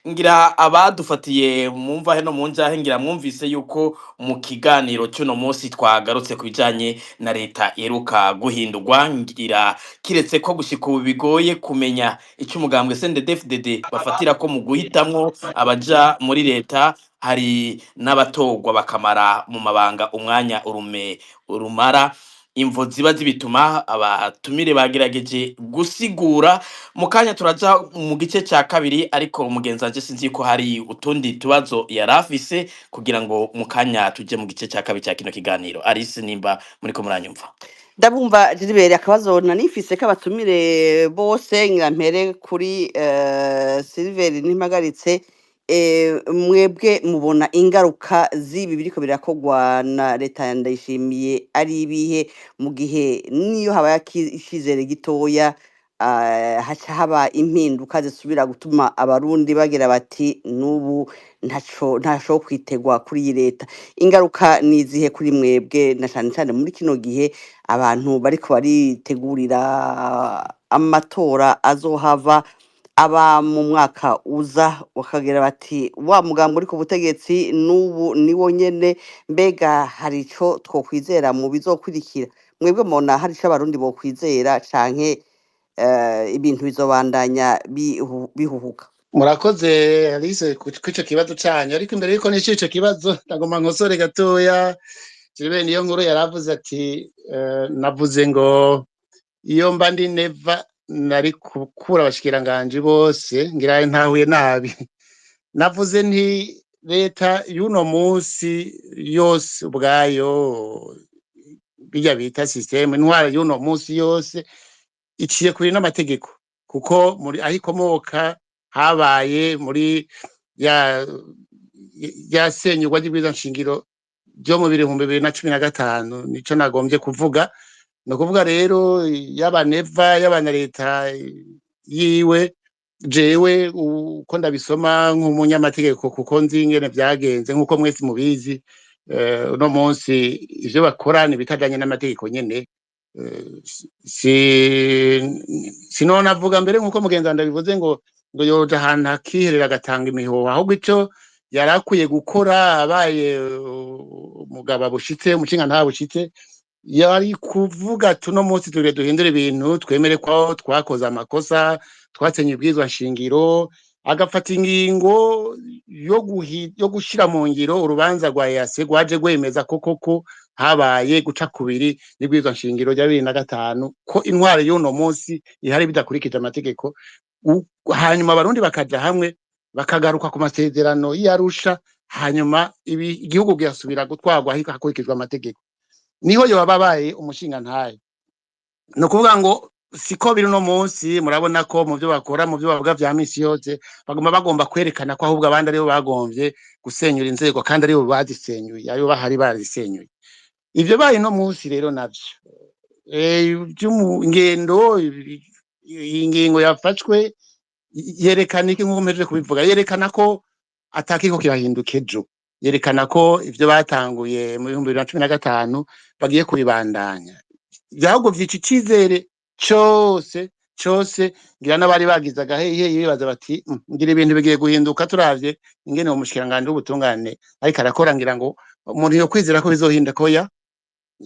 Ngira abadufatiye mu mvahe no mu njahe ngira mwumvise yuko mu kiganiro cy'uno munsi twagarutse ku bijanye na leta iheruka guhindurwa, ngira kiretse ko gushika ubu bigoye kumenya ico umugambwe CNDD-FDD bafatira ko mu guhitamwo abaja muri leta, hari n'abatorwa bakamara mu mabanga umwanya urumara, imvo ziba zibituma abatumire bagerageje gusigura. Mu kanya turaja mu gice cya kabiri, ariko umugenzi wanje sinzi ko hari utundi tubazo yarafise kugira ngo mu kanya tuje mu gice cya kabiri cya kino kiganiro. Alice, nimba muriko muranyumva? Ndabumva Gilbert, akabazo nanifise k'abatumire bose ngira kuri Silver Ntimpagaritse. Mwebwe mubona ingaruka z'ibi biriko birakogwa na leta ya Ndayishimiye ari ibihe, mu gihe niyo habaye icizere gitoya haca haba impinduka zisubira gutuma abarundi bagira bati n'ubu ntaco kwitegwa kuri iyi leta? Ingaruka ni izihe kuri mwebwe, na cane cane muri kino gihe abantu bariko baritegurira amatora azohava aba mu mwaka uza, bakagira bati wa mugambo uri ku butegetsi n'ubu niwo nyene, mbega hari ico twokwizera mu bizokurikira? Mwebwe mubona hari ico abarundi bokwizera canke ibintu bizobandanya bihuhuka? Murakoze Alice kw'ico kibazo canyu, ariko imbere yuko nishyura ico kibazo ndagomba nkosore gatoya. Gilbert niyo nkuru yaravuze ati navuze ngo iyo mba ndi neva nari gukura abashikiranganji bose, ngira ntahuye nabi. Navuze nti leta y'uno munsi yose ubwayo, bijya bita systeme, intwara y'uno munsi yose iciye kuri n'amategeko, kuko muri aho ikomoka habaye muri ya senyugwa ry'ibwirizwa nshingiro ryo mu 2015. Nico nagombye kuvuga. No kuvuga rero y'abaneva y'abana leta yiwe, jewe uko ndabisoma nk'umunyamategeko, kuko nzi ingene vyagenze nk'uko mwese mubizi, uno munsi ivyo bakora ni bitajanye n'amategeko nyene. Sinona avuga mbere nk'uko mugenzi wanje bivuze ngo yoja ahantu akiherera agatanga imihoho, ahubwo ico yarakwiye gukora abaye umugabo bushitse, umushinga nta bushitse, yari kuvuga tuno munsi tugire duhindura ibintu, twemere ko twakoze amakosa, twatsenye ibwirizwa nshingiro, agafata ingingo yo gushira mu ngiro urubanza rwa EAC rwaje gwemeza koko habaye guca kubiri n'ibwirizwa nshingiro rya 2005, ko intware y'uno munsi ihari bidakurikije amategeko. Hanyuma abarundi bakaja hamwe bakagaruka ku masezerano y'Arusha, hanyuma igihugu gisubira gutwarwa hakurikijwe amategeko, niho yoba babaye umushinga ntaye. No kuvuga ngo siko biri no munsi. Murabona ko mu byo bakora, mu byo bavuga vya misi yose, bagomba kwerekana ko ahubwo abandi aribo bagomvye gusenyura inzego, kandi aribo bazisenyuye, aribo bahari bazisenyuye. Ivyo baye no munsi rero navyo by'ingendo, ingingo yafashwe yerekana iki? Nk'uko mpejeje kubivuga, yerekana ko atakiko kirahinduka ejo, yerekana ko ivyo batanguye mu 2015 bagiye kubibandanya. Ahubwo vyica icizere cose ngira n'abari bagize agahehe bibaza bati ngira ibintu bigiye guhinduka, turavye ingene umushikiranganje w'ubutungane ariko arakora, ngira ngo umuntu yo kwizera ko bizohinduka. Oya,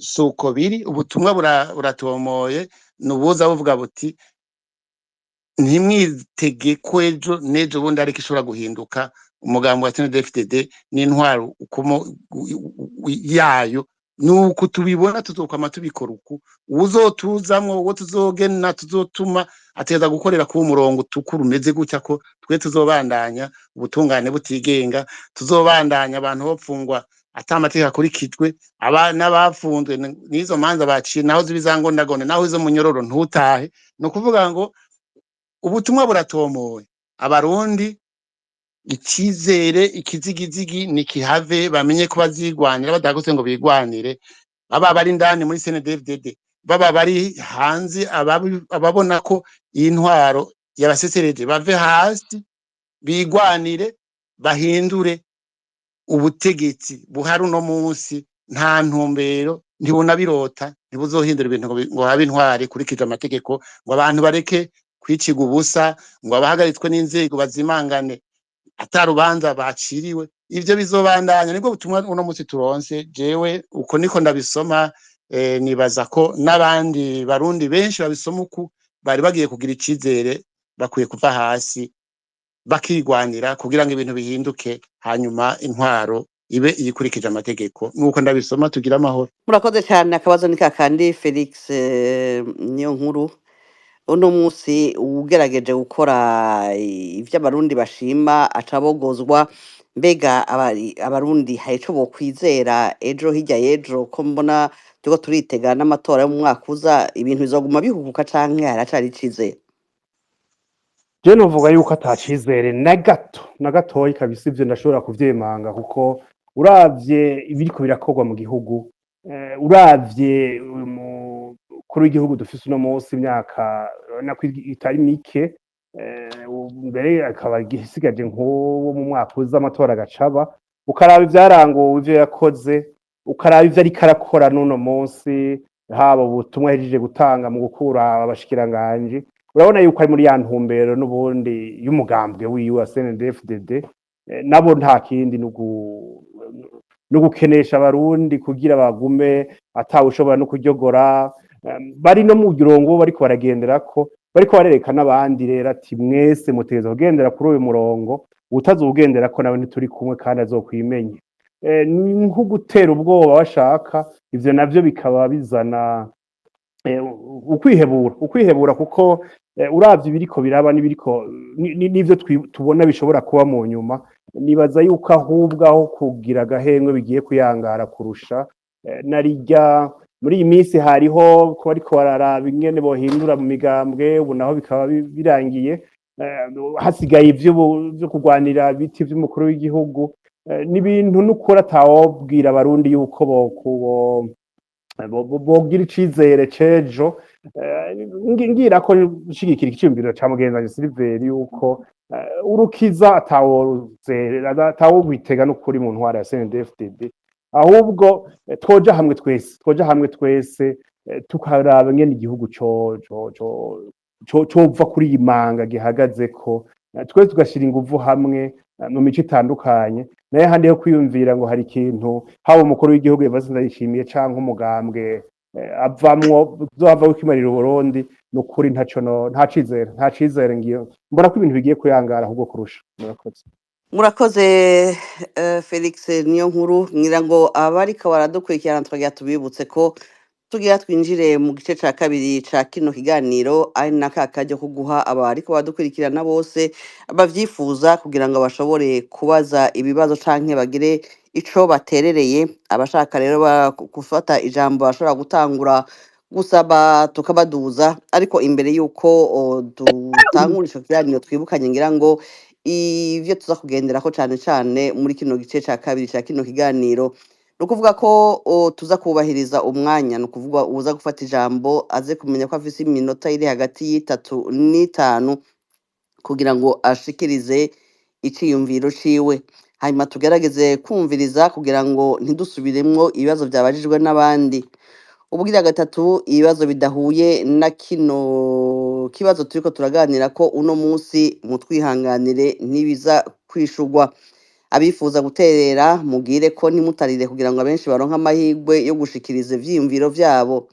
suko biri. Ubutumwa buratomoye, nubuza buvuga buti ntimwitege ko ejo nejo bundi ariko ishobora guhinduka. Umugambo wa CNDD-FDD n'intwaro yayo nuko tubibona, tuzokwama tubikora uku. Uzotuzamwo, uwo tuzogena, tuzotuma ateza gukorera ku murongo tukuru umeze gutya, ko twe tuzobandanya ubutungane butigenga, tuzobandanya abantu bopfungwa ata amategeko akurikijwe, abana bafunzwe n'izo manza baciye naho zibizangondagone, naho izo munyororo ntutahe. No kuvuga ngo ubutumwa buratomoye, abarundi ikizere, ikizigizigi nikihave, bamenye ko bazigwanira, badagose ngo bigwanire. Baba bari ndani muri CNDD-FDD, baba bari hanze, ababona ko iyi ntwaro yabasesereje, bave hasi bigwanire, bahindure ubutegetsi buhari uno munsi. Nta ntumbero, ntibona birota, ntibuzohindura ibintu ngo habe intwari kurikije amategeko, ngo abantu bareke kwiciga ubusa, ngo abahagaritswe n'inzego bazimangane. atarubanza baciriwe. Ivyo bizobandanya, nibwo butumwa uno munsi turonse. Jewe uko niko ndabisoma, nibaza ko n'abandi barundi benshi babisoma uku bari bagiye kugira icizere, bakwiye kuva hasi bakigwanira kugira ngo ibintu bihinduke, hanyuma intwaro ibe iyikurikije amategeko. Nuko ndabisoma, tugira amahoro. murakoze cyane. Akabazo ni kakandi Felix Niyonkuru, uno munsi ugerageje gukora ivyo abarundi bashima acabogozwa, mbega abarundi hari ico bokwizera ejo hirya y'ejo, ko mbona turiko turitega n'amatora yo mu mwaka uza, ibintu bizoguma bihuguka canke haracari icizere? Je novuga yuko atacizere na gato na gatoyi kabisa, ivyo ndashobora kuvyemanga, kuko uravye ibiriko birakorwa mu gihugu, uravye kuri w'igihugu dufise uno munsi imyaka nako itari mike, mbere akaba gisigaje nk'uwo mu mwaka uza amatora agacaba, ukaraba ivyaranguwe, ivyo yakoze, ukaraba ivyo ariko arakora n'uno munsi, haba ubutumwa ahejeje gutanga mu gukura abashikiranganji, urabona yuko ari muri ya ntumbero n'ubundi y'umugambwe wiwe wa CNDD-FDD. Nabo nta kindi no gukenesha abarundi kugira bagume atawushobora no kuryogora, bari no mu girongo bariko baragenderako, bariko barereka n'abandi rero ati mwese mutegerezwa kugendera kuri uyu murongo, utazowugenderako nawe ntituri kumwe kandi azokwimenye. Ni nko gutera ubwoba bashaka, ivyo navyo bikaba bizana ukwihebura, kuko uravye ibiriko biraba n'ivyo tubona bishobora kuba mu nyuma, nibaza yuko ahubwo aho kugira agahengwe bigiye kuyangara kurusha. Narirya muri iyi minsi hariho ko bariko bararaba ingene bohindura mu migambwe, ubu naho bikaba birangiye, hasigaye ivyo kurwanira ibiti vy'umukuru w'igihugu. N'ibintu n'ukuri atawobwira abarundi yuko bogira icizere c'ejo. Ngira ko nshigikira iciyumviro ca mugenzi Silver yuko urukiza atawogwitega n'ukuri mu ntwara ya CNDD-FDD, ahubwo twoja hamwe twese tukaraba ngene igihugu cova kuri iyi manga gihagazeko, twese tugashira inguvu hamwe mu mico itandukanye, naye handi yo kwiyumvira ngo hari ikintu haba umukuru w'igihugu Evariste Ndayishimiye canke umugambwe avamwo zohava wikimarira Uburundi, nukuri nta cizere ngiyo mbona ko ibintu bigiye kuyangara ahubwo kurusha. Murakoze Felix Niyonkuru. Ngira ngo abariko baradukurikirana twagira tubibutse ko tugira twinjire mu gice ca kabiri ca kino kiganiro, ari n'akakaryo ko guha abariko baradukurikirana bose bavyifuza kugira ngo bashobore kubaza ibibazo canke bagire ico baterereye. Abashaka rero gufata ijambo bashobora gutangura gusaba tukabaduza, ariko imbere yuko dutangura ico kiganiro twibukanye ngira ngo ivyo tuza kugenderako cane cane muri kino gice ca kabiri ca kino kiganiro, nukuvuga ko tuza kubahiriza umwanya, nukuvuga uza gufata ijambo aze kumenya ko afise iminota iri hagati y'3 n'5 kugira ngo ashikirize iciyumviro ciwe, hanyuma tugerageze kumviriza kugira ngo ntidusubiremwo ibibazo vyabajijwe n'abandi. Ubugira gatatu, ibibazo bidahuye na kino kibazo turiko turaganira ko uno munsi mutwihanganire ntibiza kwishurwa. Abifuza guterera mugire ko ntimutarire kugira ngo abenshi baronke amahirwe yo gushikiriza ivyiyumviro vyabo.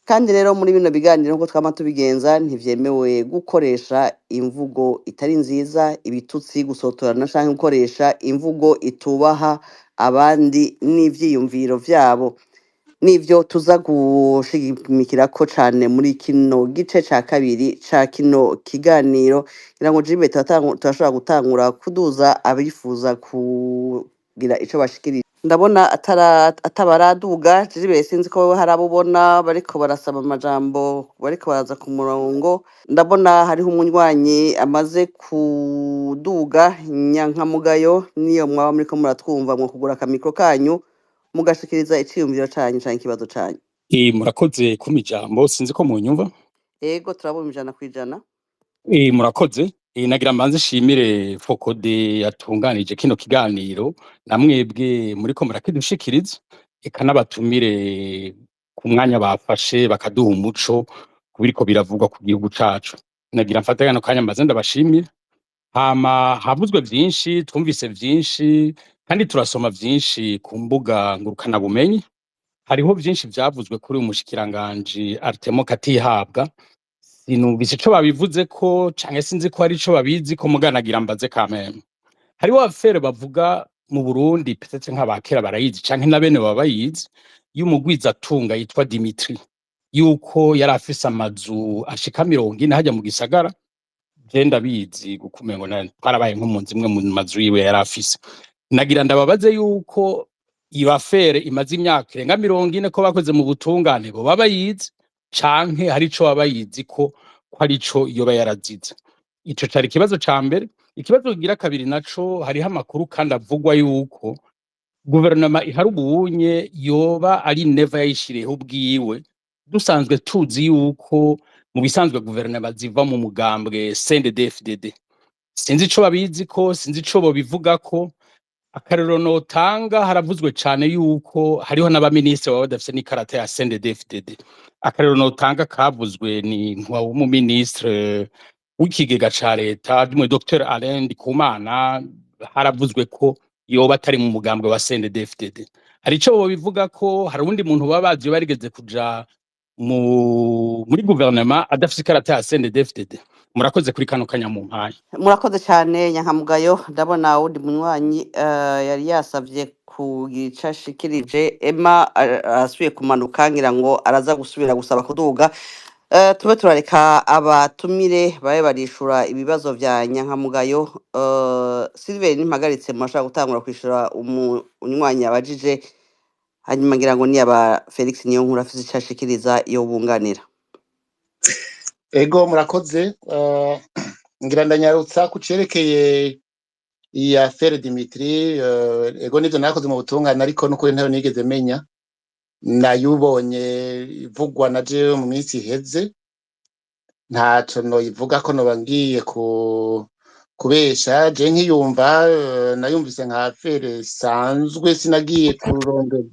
Kandi rero muri bino biganiro nkuko twama tubigenza, ntivyemewe gukoresha imvugo itari nziza, ibitutsi, gusotorana canke gukoresha imvugo itubaha abandi n'ivyiyumviro vyabo. Nivyo tuza gushimikirako cane muri kino gice ca kabiri ca kino kiganiro, kugira ngo Jibe turashobora gutangura kuduza abifuza kugira ico bashikiriza. Ndabona atabaraduga. Jibe sinzi ko wewe hari abo ubona bariko barasaba amajambo, bariko baraza ku murongo. Ndabona hariho umunywanyi amaze kuduga, Nyankamugayo, niyo mwaba muriko muratwumva mwo kugura akamikro kanyu mugashikiriza iciyumviro canyu canke ikibazo canyu. Murakoze kumpa ijambo, sinzi ko munyumva. Ego turabumva 100%. Murakoze. Nagira mbanze shimire Fokode yatunganije kino kiganiro, namwebwe muriko murakidushikiriza, eka n'abatumire ku mwanya bafashe bakaduha umuco kubiriko biravugwa ku gihugu cacu. Nagira mfata kano kanya mbaze ndabashimira, hama havuzwe vyinshi, twumvise vyinshi kandi turasoma vyinshi ku mbuga ngurukana bumenyi. Hariho vyinshi vyavuzwe kuri uyu mushikiranganji Artemo Katihabwa, sinumvise ico babivuzeko canke sinzi ko hari ico babiziko muganagira mbaze kameme. Hariho affaire bavuga mu Burundi peut-être nk'abakera barayizi canke na bene baba bayizi, y'umugwizatunga yitwa Dimitri, yuko yari afise amazu ashika 40 hajya mu gisagara. Je ndabizi gukumengo twarabaye nko mu nzimwe mu mazu yiwe yari afise. Nagira ndababaze yuko iyo affaire imaze imyaka irenga 40 ko bakoze mu butungane bo baba yizi canke hari ico baba yizi ko ari ico yoba yarazize. Ico cari ikibazo ca mbere. Ikibazo kigira kabiri naco, hariho amakuru kandi avugwa yuko guverinoma ihari ubunye yoba ari neva yayishiriyeho ubwiwe, dusanzwe tuzi yuko mu bisanzwe guverinoma ziva mu mugambwe CNDD-FDD. Sinzi ico babiziko, sinzi ico bobivugako. Akarero notanga, haravuzwe cane yuko hariho n'abaministre baba badafise n'ikarata ya CNDD-FDD. Akarero notanga kavuzwe ni nk'umuministre w'ikigega ca leta Dr Alain Ndikumana, haravuzwe ko yoba atari mu mugambwe wa CNDD-FDD. Hari ico bobivuga ko hari uwundi muntu baba bazi barigeze kuja muri guverinoma adafise ikarata ya CNDD-FDD. Murakoze kuri kano kanya mu mpaye. Murakoze cyane Nyankamugayo. Ndabona wundi munywanyi yari yasavye kugicashikirije Emma asubiye kumanuka ngira ngo araza gusubira gusaba kuduga. Tube turareka abatumire babe barishura ibibazo vya Nyankamugayo. Silver Nimpagaritse murashaka gutangura kwishura umunywanyi abajije, hanyuma ngira ngo ni aba Felix Niyonkuru afise icashikiriza yo bunganira. Ego murakoze. Ngira ndanyarutsa kucerekeye iya affaire Dimitri. Ego nivyo nakoze mu butungane ariko nuko ntayo nigeze menya, nayubonye ivugwa na jewe mu minsi iheze. Ntaco noyivuga ko noba ngiye kubesha. Je nkiyumva nayumvise nka affaire sanzwe, sinagiye kurondera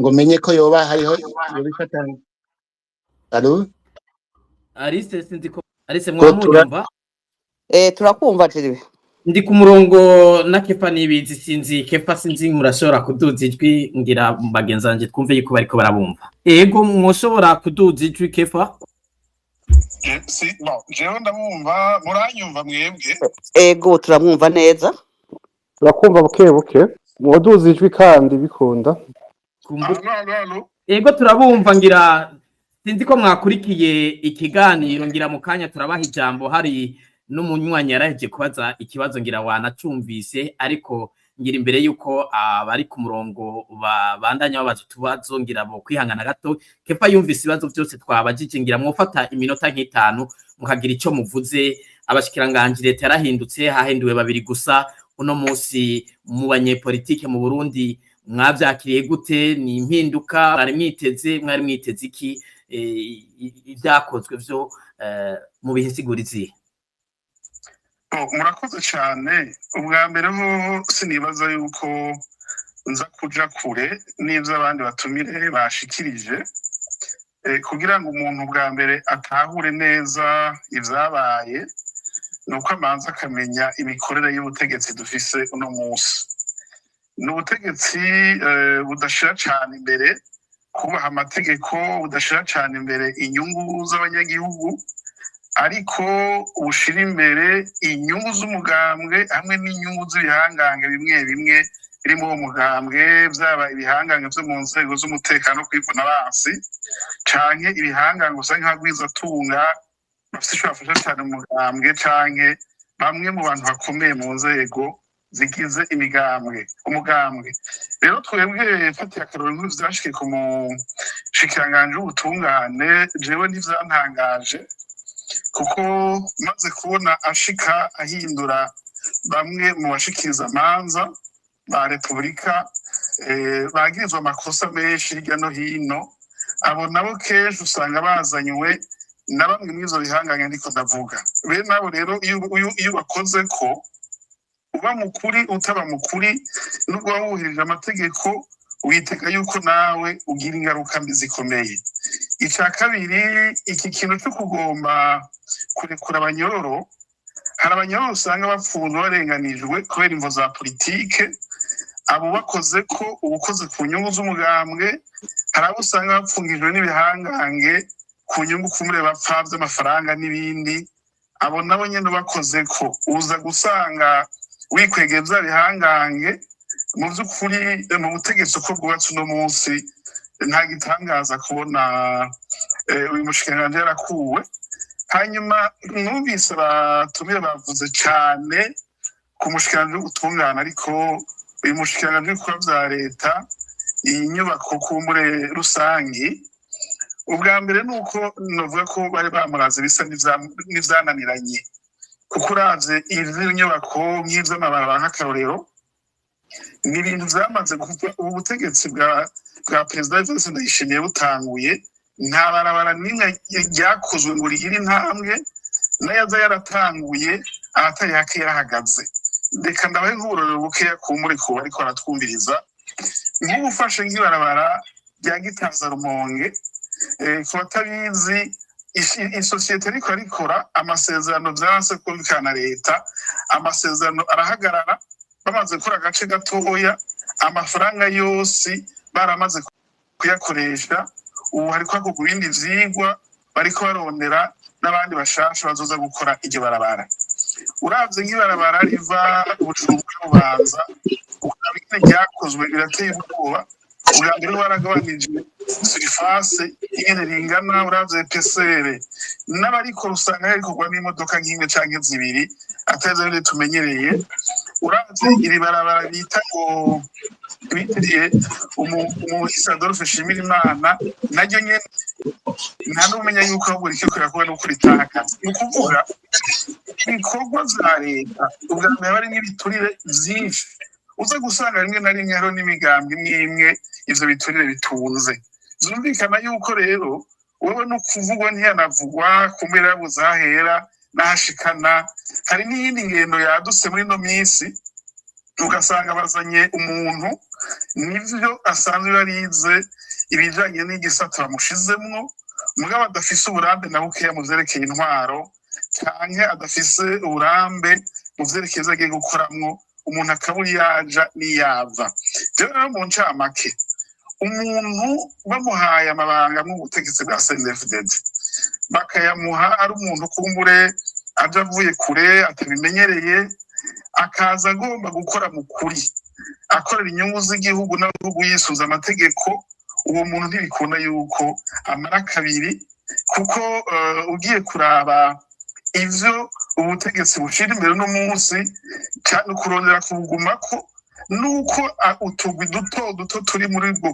ngo menye ko yoba hariho yobifatanye. Allo Arise sinzi ko Arise mwamunyumva? Turakumva Jiribe. Ndi ku murongo na Kefa nibizi, sinzi Kefa sinzi murashobora kuduza ijwi ngira bagenzanje twumve yuko bariko barabumva. Ego mwoshobora kuduza ijwi Kefa? Jewe ndabumva, muranyumva mwebwe? Ego turamwumva neza. Turakumva buke buke. Mwoduza ijwi kandi bikunda. Allo. Ego turabumva, ngira sinzi ko mwakurikiye ikiganiro, ngira mu kanya turabaha ijambo. Hari n'umunywanyi yaraheje kubaza ikibazo ngira wanacumvise, ariko ngira imbere yuko abari ku murongo bandanya babaza utubazo ngira bo kwihangana gato. Kefa yumvise ibibazo byose twabajije, ngira mwofata iminota nk'itanu mukagira ico muvuze. Abashikiranganje leta yarahindutse, hahinduwe babiri gusa uno munsi. Mu banyepolitike mu Burundi mwavyakiriye gute? Ni impinduka mwari mwiteze iki? Ibyakozwe vyo mu bihe sigurizi. Murakoze cyane. Ubwa mbere ho sinibaza yuko nza kuja kure n'ivyo abandi batumire bashikirije, kugira ngo umuntu bwa mbere atahure neza ivyabaye, nuko amanza akamenya imikorere y'ubutegetsi dufise uno munsi. N'ubutegetsi budashira cyane imbere kubaha amategeko, budashira cyane imbere inyungu z'abanyagihugu, ariko ushira imbere inyungu z'umugambwe hamwe n'inyungu z'ibihangange bimwe bimwe biri mu mugambwe, byaba ibihangange byo mu nzego z'umutekano kwivuna abansi canke ibihangange usa nk'agwizatunga bafite ico bafasha cyane umugambwe, canke bamwe mu bantu bakomeye mu nzego zigize umugambwe. Rero twebwe fatiye akarorero nk'ivyashike ku mushikiranganje w'ubutungane, jewe ntivyantangaje kuko maze kubona ashika ahindura bamwe mu bashikiriza amanza ba Repubulika bagirizwa amakosa menshi hirya no hino. Abo nabo kenshi usanga bazanywe na bamwe muri izo bihanganye ndiko ndavuga. Bene nabo rero iyo bakoze ko uba mukuri utaba mukuri, nubwo wubahirije amategeko witega yuko nawe ugira ingaruka mbi zikomeye. Icya kabiri, iki kintu cyo kugomba kurekura abanyororo hari abanyororo usanga bafunzwe barenganijwe kubera imvo za politike, abo bakoze ko ubukoze ku nyungu z'umugambwe, hari abo usanga bapfungijwe n'ibihangange ku nyungu kumure bapfa by'amafaranga n'ibindi, abo nabo nyene bakoze ko uza gusanga wikwegeye bya bihangange. Mu by'ukuri mu butegetsi uko bwubatse uno munsi nta gitangaza kubona uyu mushikiranganji yarakuwe. Hanyuma numvise abatumire bavuze cyane ku mushikiranganji w'ubutungane, ariko uyu mushikiranganji w'ibikorwa bya leta, iyi nyubako kumbure rusangi, ubwa mbere ni uko navuga ko bari bamuraze bisa n'ivyananiranye, kuko uravye izi nyubako nk'ivy'amabarabara nk'akarorero ni ibintu vyamaze kuva ubu butegetsi bwa perezida Evariste Ndayishimiye butanguye, nta barabara n'imwe ryakozwe ngo rigire intambwe, nayaza yaratanguye ahatari hake yarahagaze. Reka ndabahe nk'uburorero bukeya kumbure ku bariko baratwumviriza, nk'ubufashe nk'ibarabara rya Gitaza Rumonge. Ku batabizi, isosiyete ariko arikora amasezerano vyanse kumvikana na leta, amasezerano arahagarara, bamaze gukora agace gatoya, amafaranga yose baramaze kuyakoresha. Ubu hariko hakorwa ibindi vyigwa, bariko barondera n'abandi bashasha bazoza gukora iryo barabara. Uravye nk'ibarabara riva Bujumbura Bubanza, ukabona ryakozwe birateye ubwoba. Ubwa mbere baragabanije surface ingene ringana, uravye PCR n'abariko usanga rikorwa n'imodoka nk'imwe canke zibiri atazi aho tumenyereye. Uravye iri barabara bita ngo bitiriye umuhisi Adolphe Nshimirimana, naryo nyene nta n'umenya yuko ahubwo rikiko rirakora n'uko ritakaza. Ni ukuvuga ibikorwa vya leta ubwa mbere bari n'ibiturire vyinshi, uza gusanga rimwe na rimwe hariho n'imigambi imwe ivyo biturire bitunze. Zumvikana yuko rero wewe no kuvugwa ntiyanavugwa, kumbera yabuze ahera n'ahashikana. Hari n'iyindi ngendo yaduse muri no misi, ugasanga bazanye umuntu n'ivyo asanzwe yarize ibijanye n'igisata bamushizemwo, mugabo adafise uburambe na bukeya mu vyerekeye intwaro, canke adafise uburambe mu vyerekeye ivyo agiye gukoramwo, umuntu akabura yaja n'iyava. Rero rero mu ncamake, umuntu bamuhaye amabanga mu butegetsi bwa CNDD-FDD, bakayamuha ari umuntu kumbure aja avuye kure atabimenyereye, akaza agomba gukora mu kuri, akorera inyungu z'igihugu n'abihugu yisunze amategeko, uwo muntu ntibikunda yuko amara kabiri, kuko ugiye kuraba ivyo ubutegetsi bushira imbere no munsi cyane kurondera kubugumako, nuko utugwi duto turi muri bwo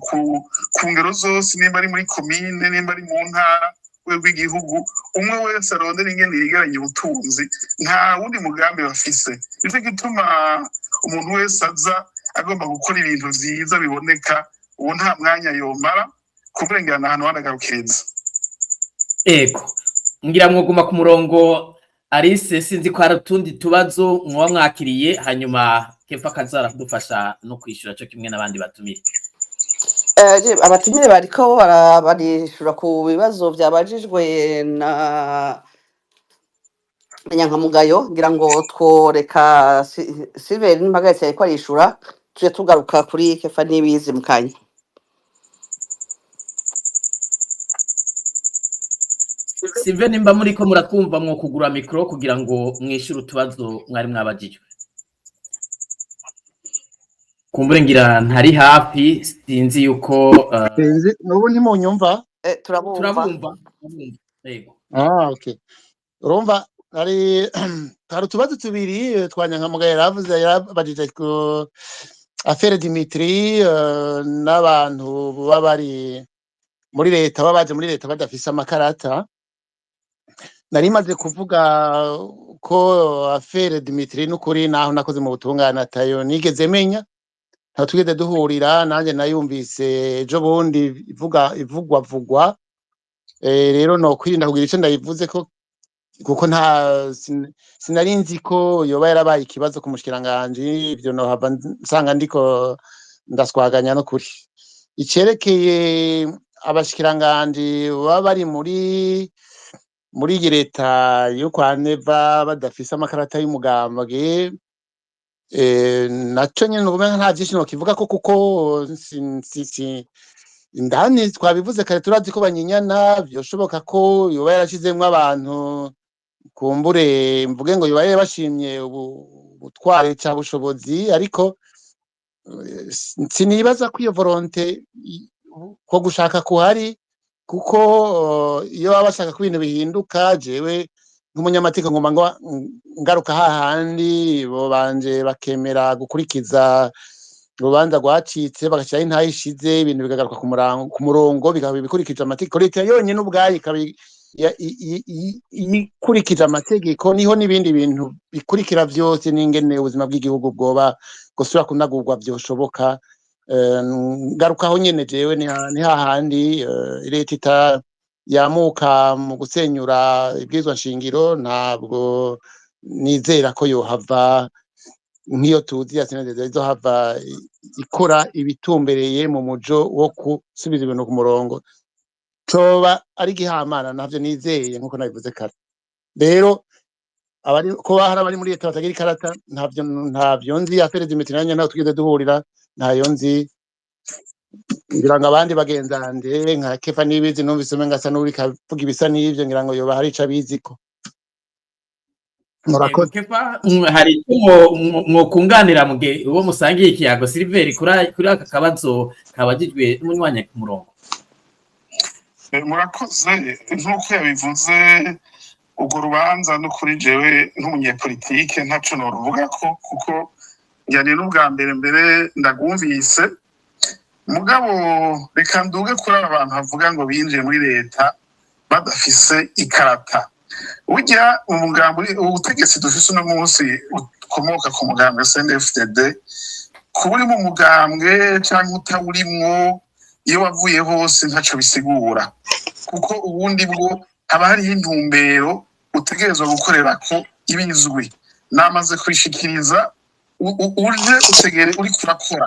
ku ngero zose, nimba ari muri komine, nimba ari mu ntara w'igihugu, umwe wese arondera ingene yegeranya ubutunzi, nta wundi mugambi bafise. Nicyo gituma umuntu wese aza agomba gukora ibintu vyiza biboneka, uwo nta mwanya yomara kuburengana ahantu hanagarukiriza. Ego, ngira mwoguma ku murongo Alice, sinzi ko hari utundi tubazo mwoba mwakiriye, hanyuma Kefa kazara kudufasha no kwishura cyo kimwe n'abandi batumire. Abatumire bariko barishura ku bibazo byabajijwe na Nyankamugayo, ngira ngo tworeka Silver n'impagaritse ariko arishura, tuje tugaruka kuri Kefa n'ibizi mukanya. Silver, nimba muri ko muratwumva mwo kugura mikro kugira ngo mwishyure utubazo mwari mwabajijwe. Kumbure ngira ntari hafi, sinzi yuko sinzi nubu ntimunyumva. turabumva. Yego. Okay. Urumva hari utubazo tubiri twa Nyankamugayo yarabajije ku affaire Dimitri, n'abantu baba bari muri leta, babaje muri leta badafise amakarata. Nari maze kuvuga ko affaire Dimitri n'ukuri naho nakoze mu butungane atayo nigeze menya, nta tugeze duhurira, nanje nayumvise ejo bundi ivugwa. Rero no kwirinda kugira ico ndayivuze ko, kuko nta sinari nzi ko yoba yarabaye ikibazo ku mushikiranganje, ivyo no hava nsanga ndiko ndaswaganya no kuri icerekeye abashikiranganje baba bari muri iyi leta yo kwa Neva badafise amakarata y'umugambwe naco nyene ubumenga nta vyinshi nokivuga ko kuko indani twabivuze kare turazi ko banyinyana vyoshoboka ko yoba yarashizemwo abantu kumbure mvuge ngo yoba bashimye ubutware ca bushobozi ariko sinibaza ko iyo volonté ko gushaka kuhari kuko iyo baba bashaka ko ibintu bihinduka jewe nk'umunyamategeko ngomba ngaruka hahandi bo banje bakemera gukurikiza urubanza rwacitse bagashyiraho intayishize ibintu bikagaruka ku murongo bikaba bikurikije amategeko leta yonyine ubwayo ikaba ikurikije amategeko niho n'ibindi bintu bikurikira vyose n'ingene ubuzima bw'igihugu bwoba gusubira kunagurwa vyoshoboka ngarukaho nyene jewe ni hahandi leta yamuka mu gusenyura ibwirizwa nshingiro ntabwo nizera ko yohava nk'iyo tuzi ya senateri izohava ikora ibitumbereye mu mujo wo gusubiza ibintu ku murongo coba ari gihamana navyo nizeye nkuko nabivuze kare rero ko hari abari muri leta batagira ikarata ntavyo nzi afere zimitiranya naho tugeze duhurira ntayo nzi ngira ngo abandi bagenzande nka Kefa nibizi numvise umenga asa n'uri kavuga ibisa n'ivyo ngira ngo yoba hari ico abiziko murakoze Kefa hari mwokunganira muge uwo musangiye ikiyago Silver kuri aka kabazo kabajijwe n'umunywanyi ku murongo murakoze nk'uko yabivuze urwo rubanza no kuri jewe nk'umunyepolitike ntaco noruvuga ko kuko njyane n'ubwa mbere ndagumvise mugabo reka nduge kuri aba bantu bavuga ngo binjiye muri leta badafise ikarata burya ubutegetsi dufise uno munsi ukomoka ku mugambwe CNDD-FDD kuba uri mu mugambwe canke utawurimwo iyo wavuye hose ntaco bisigura kuko ubundi bwo haba hariho intumbero utegerezwa gukorerako ibizwi namaze kwishikiriza uje utegere uri kurakora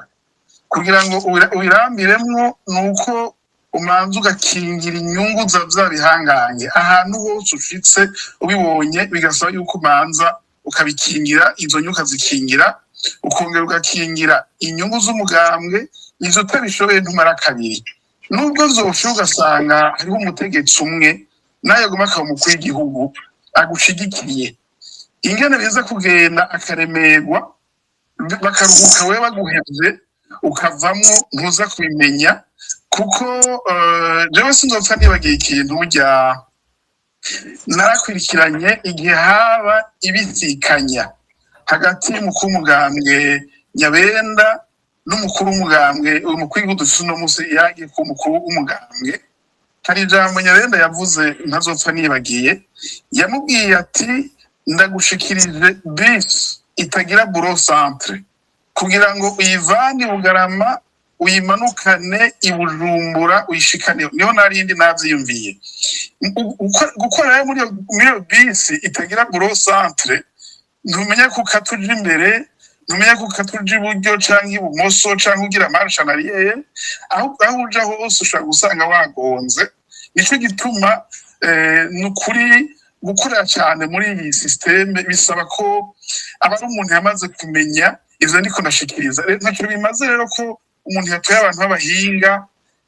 kugira ngo ubirambiremwo nuko umanza ugakingira inyungu za bihanganye ahantu hose ushitse ubibonye bigasaba yuko umanza ukabikingira izo nyuka zikingira ukongera ugakingira inyungu z'umugambwe izo utabishoboye ntumara kabiri nubwo zoshe ugasanga hariho umutegetsi umwe nayo aguma akaba umukuru w'igihugu agushigikiye ingene biza kugenda akaremerwa bakaruhuka we baguhevye ukavamwo ntuza kubimenya kuko jewe sinzopfa nibagiye ikintu burya narakurikiranye igihe haba ibisikanya hagati y'umukuru w'umugambwe Nyabenda n'umukuru w'umugambwe umukuru w'igihugu dufise uno musi yagiye ku mukuru w'umugambwe hari ijambo Nyabenda yavuze ntazopfa nibagiye yamubwiye ati ndagushikirije bisi itagira bureau centre kugira ngo uyivane Bugarama uyimanukane i Bujumbura uyishikane niho narindi navyiyumviye gukora muri iyo bisi itagira bureau centre ntumenya ko katuja imbere ntumenya ko katuja iburyo canke ibumoso canke ugira marche en arrière aho uja hose ushobora gusanga wagonze nico gituma nukuri gukorera cyane muri iyi systeme bisaba ko aba ari umuntu yamaze kumenya ivyo ndiko ndashikiriza ntacyo bimaze rero ko umuntu yatoye abantu b'abahinga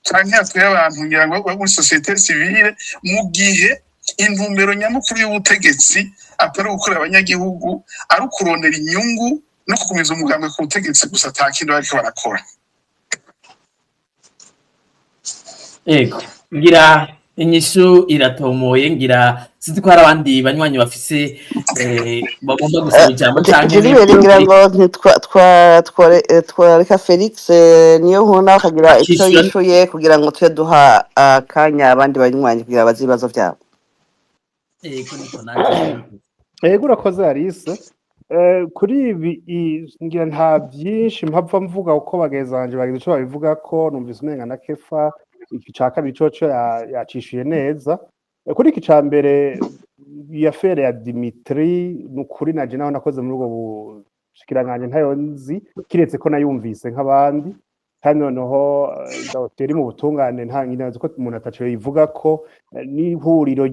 canke yatoye abantu ngira ngo muri societe civile mu gihe intumbero nyamukuru y'ubutegetsi atari gukorera abanyagihugu ari ukurondera inyungu no kugumiza umugambi ku butegetsi gusa atakindi bariko barakora ego ngira inyishu iratomoye ngira sinzi ko hari abandi banywanyi bafise bagomba gusaba ijambo canke ngira ngo twareka Felix niyo nkuna akagira icyo yishuye kugira ngo tube duha akanya abandi banywanyi kugira bazi ibibazo vyabo ego niko naje ego urakoze Alice kuri ibi ngira nta byinshi mpapfa mvuga uko bagezanje bagize ico babivuga ko numvise umenga na Kefa iki ca kabiri coco yacishuye neza kuri iki ca mbere ya fere ya Dimitri nukuri naje naho nakoze muri ubwo bushikiranganje ntayo nzi kiretse ko nayumvise nk'abandi kandi noneho dosiye iri mu butungane nta nyine ko umuntu ataco yivuga ko n'ihuriro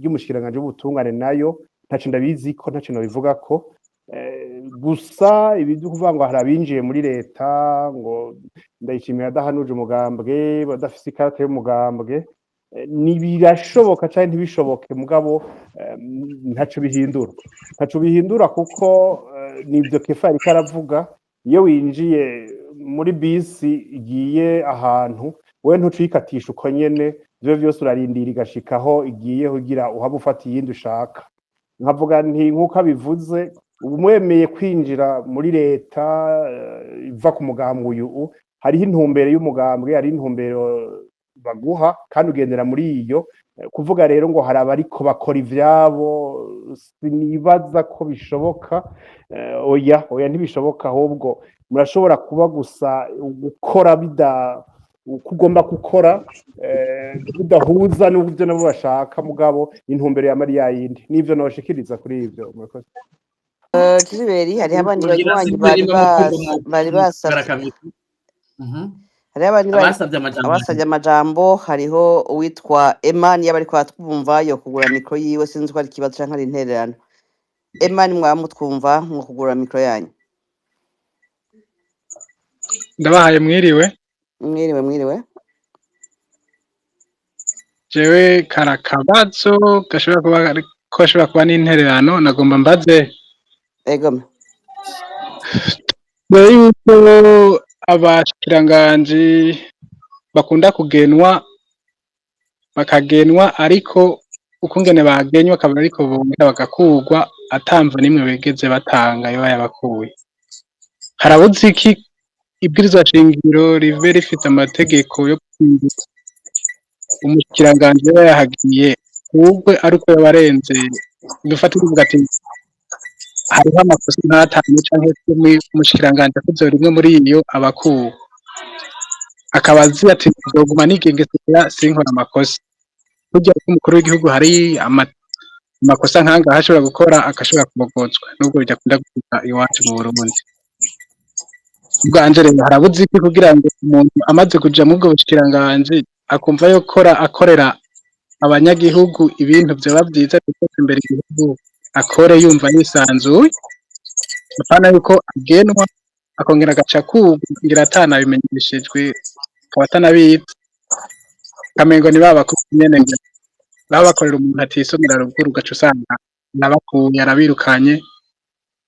ry'umushikiranganji w'ubutungane nayo ntaco ndabizi ko ntaco nobivuga ko gusa ibyo kuvuga ngo hari abinjiye muri leta ngo ndayishimiye adahanuje umugambwe badafise ikarata y'umugambwe birashoboka cyane ntibishoboke mugabo ntaco bihindura kuko nibyo Kefa ariko aravuga iyo winjiye muri bisi igiye ahantu we ntucikatisha uko nyene ivyo vyose urarindira igashikaho igiye kugira uhaba ufata iyindi ushaka nkavuga nti nk'uko abivuze umwemeye kwinjira muri leta iva ku mugambwe uyu hariho intumbero y'umugambwe hari intumbero baguha kandi ugendera muri iyo kuvuga rero ngo hari abariko bakora ivyabo sinibaza ko bishoboka oya ntibishoboka ahubwo murashobora kuba gusa gukora kugomba gukora bidahuza n'ubyo nabo bashaka mugabo intumbero ya Mariya yindi nivyo noshikiriza kuri ivyo murakoze. Gilbert hariho abandi banywanyi bari basavye hariho abasavye amajambo hariho uwitwa Emani yaba ariko atwumva yo kugura mikro yiwe sinzi ko ari ikibazo canke ari intererano. Emani mwamutwumva mu kugura mikro yanyu. Ndabahaye mwiriwe jewe karakabazo gashobora kuba n'intererano nagomba mbaze egome yuko abashikiranganji bakunda bakagenwa ariko ukungene bagenywa akaba ariko bongera bagakurwa atamva nimwe begeze batanga iyo yabakuye harabuze iki ibwirizwa shingiro rive rifite amategeko yo gukingira umushikiranganji yahagiye ubwo ariko yabarenze dufata uvuga ati hariho amakosa ntatanye canke umushikiranganji akoze rimwe muri iyo abakuwe akabazi ati doguma nigengesera sinkora amakosa burya ko umukuru w'igihugu hari amakosa nkanga ashobora gukora akashobora kubogozwa nubwo bidakunda gushika iwacu mu Burundi ubwanje rero harabuze iki kugira ngo umuntu amaze kuja mu bwo bushikiranganji akumva yo akorera abanyagihugu ibintu byaba byiza biteza imbere igihugu akore yumva yisanzuye apana yuko agenwa akongera agaca kugira atana bimenyeshejwe abatanabizi kamengo ni baba kunyene baba bakorera umuntu atisomera ruguru gaca usanga nabakuye arabirukanye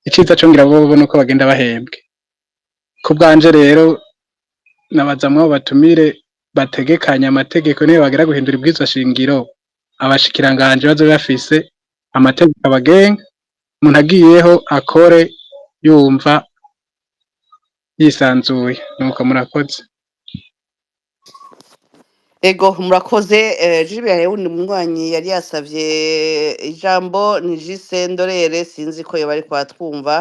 iciza cyo ngira bo nuko bagenda bahembwe ku bwanje rero nabazamwe batumire bategekanya amategeko niyo bagera guhindura ibwirizwa shingiro abashikiranganje bazo bafise amategeko abagenga umuntu agiyeho akore yumva yisanzuye nuko murakoze. Ego murakoze Gilbert hariho undi munywanyi yari yasavye ijambo ni Jise Ndorere sinzi ko yoba ariko atwumva.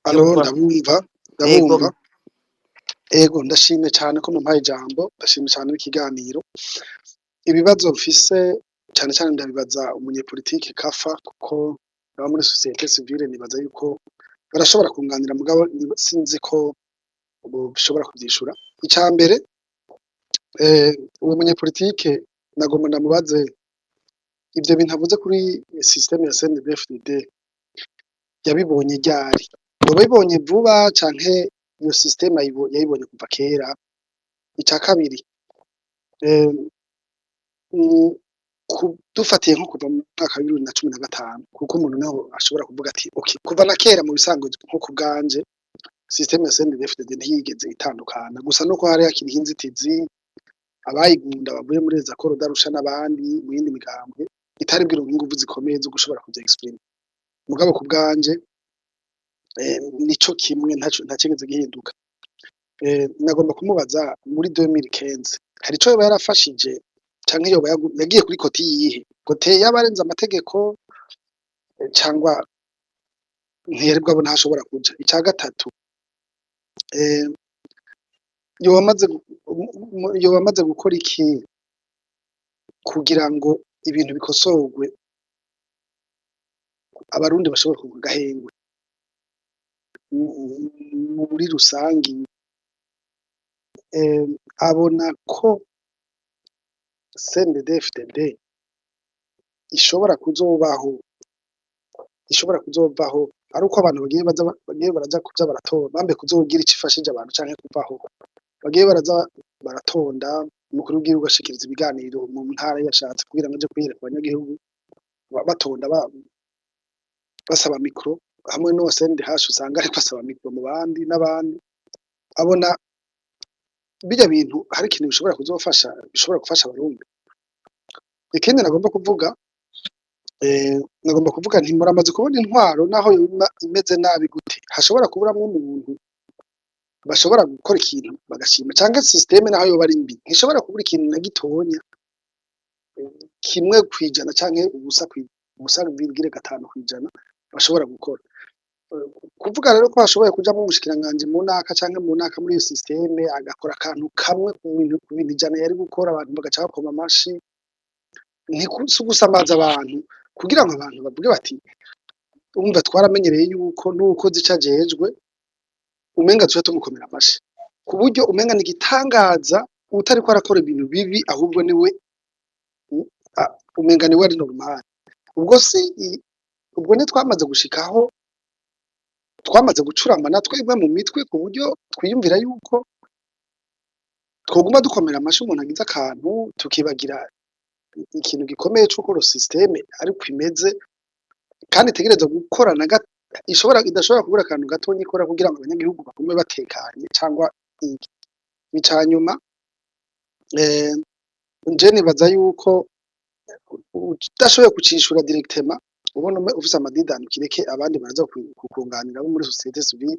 Alo ndabumva ego ndashimye cyane ko mumpaye ijambo ndashimye cyane n'ikiganiro ibibazo mfise cyane cyane ndabibaza umunyepolitike Kafa kuko aba muri societe civile nibaza yuko barashobora kunganira mugabo sinzi ko bishobora kubyishura icambere uwo munyepolitike nagomba ndamubaze ibyo bintu avuze kuri systeme ya CNDD-FDD yabibonye ryari wabibonye vuba canke iyo systeme yayibonye kuva kera ica kabiri dufatiye nko kuva mu mwaka wa 2015 kuko umuntu naho ashobora kuvuga ati okay kuva na kera mu bisanzwe nko ku bwanje systeme ya CNDD-FDD ntiyigeze itandukana gusa nuko hari hakiri inzitizi abayigunda bavuye muri za koro darusha n'abandi mu yindi migambwe itari bwiro ingufu zikomeye zo gushobora kujya exprime mugabo ku bwanje nico kimwe ntacigeze gihinduka nagomba kumubaza muri 2015 hari ico yarafashije canke yoba yagiye kuri koti yihe kote yabarenza amategeko cyangwa ntiyari bwabo ntashobora kuja ica gatatu yoba amaze gukora iki kugira ngo ibintu bikosorwe abarundi bashobora kuvuga gahengwe muri rusangi abona ko CNDD-FDD ishobora kuzovaho ari uko abantu bagiye baraza kuza baratora bambe kuzogira icyo ifashije abantu canke kuvaho bagiye baraza baratonda umukuru w'igihugu ashikiriza ibiganiro mu ntara yashatse kugira ngo aje kwiyereka abanyagihugu batonda basaba mikro hamwe no CNDH usanga ariko asaba mikro mu bandi n'abandi abona bijya bintu hari ikintu bishobora gufasha abarundi. Ikindi nagomba kuvuga nti muramaze kubona intwaro naho imeze nabi gute hashobora kuburamwo umuntu bashobora gukora ikintu bagashima cyangwa systeme naho yoba ari mbi ntishobora kubura ikintu na gitonya kimwe kwijana canke ubusa bibwire 5 kwijana bashobora gukora kuvuga rero ko bashoboye kuja mu bushikiranganje mu naka canke mu naka muri iyo systeme agakora akantu kamwe ku bintu ijana yari gukora abantu bagaca bakoma amashi ntikusamaza abantu kugira ngo abantu bavuge bati umva twaramenyereye yuko nuko zicajejwe umenga tuba tumukomera amashi ku buryo umenga ni gitangaza utari ko arakora ibintu bibi ahubwo niwe umenga niwe ari normal ubwo ne twamaze gushikaho twamaze gucurama natwe imwe mu mitwe ku buryo twiyumvira yuko twoguma dukomera amashi umuntu agize akantu tukibagira ikintu gikomeye cy'uko systeme ariko imeze kandi itegereza gukorana idashobora kubura akantu gatonyi ikora kugira ngo abanyagihugu bagume batekanye cyangwa icanyuma nje nibaza yuko udashoboye kucishura directement ubona ufise amadidani kireke abandi baraza kukunganira bo muri societe civile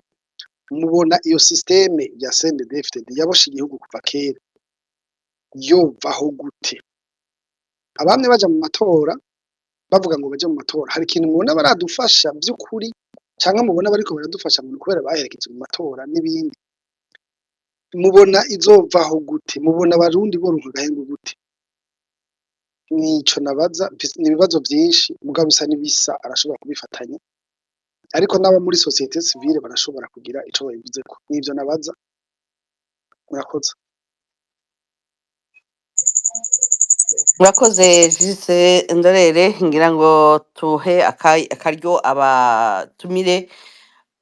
mubona iyo systeme ya CNDD-FDD yaboshe igihugu kuva kera yovaho gute abamwe baja mu matora bavuga ngo baje mu matora hari ikintu mubona baradufasha by'ukuri cyangwa mubona bariko baradufasha mu kubera baherekeje mu matora n'ibindi mubona izovaho gute mubona abarundi bo rugahengo gute nico nabaza nibibazo byinshi mugabo bisa nibisa arashobora kubifatanya ariko nabo muri societe civile barashobora kugira ico bayivuze ko nivyo nabaza murakoze murakoze Jise Ndorere ngira ngo tuhe akaryo abatumire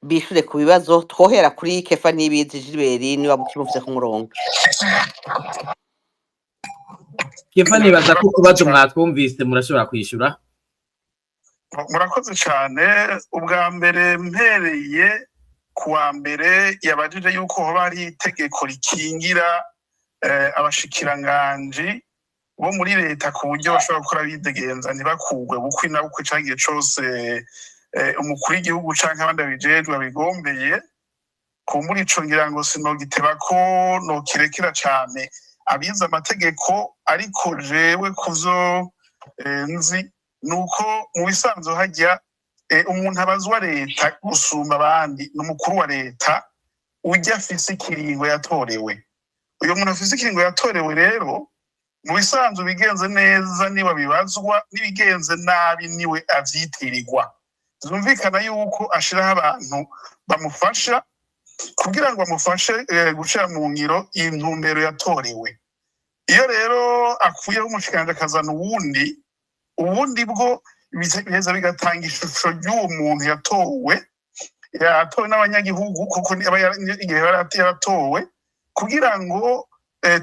bishure ku bibazo twohera kuri Kefa Nibizi Gilbert niba mukimufise ku murongo. Kefa nibaza ko kubazo mwatwumvise murashobora kwishura. Murakoze cyane ubwa mbere mpereye kuwa mbere yabajije yuko hoba ari itegeko rikingira abashikiranganji bo muri leta ku buryo bashobora gukora bidegenza ntibakugwe bukwi na bukwi cangiye cose umukuru w'igihugu canke abandi bijejwe bigombeye kumbura ico ngira ngo sinogiteba ko nokirekera cane abize amategeko ariko jewe kuzo nzi nuko mu bisanzwe hajya umuntu abazwa leta gusumba abandi n'umukuru wa leta ujya afise ikiringo yatorewe uyo muntu afise ikiringo yatorewe rero mu bisanzwe bigenze neza niba bibazwa nibigenze nabi niwe avyitirirwa zumvikana yuko ashiraho abantu bamufasha kugira ngo bamufashe gushira mu ngiro intumbero yatorewe iyo rero akuyeho umushikanje akazana ubundi bwo biheza bigatanga ishusho y'uwo muntu yatowe n'abanyagihugu kuko igihe yaratowe kugira ngo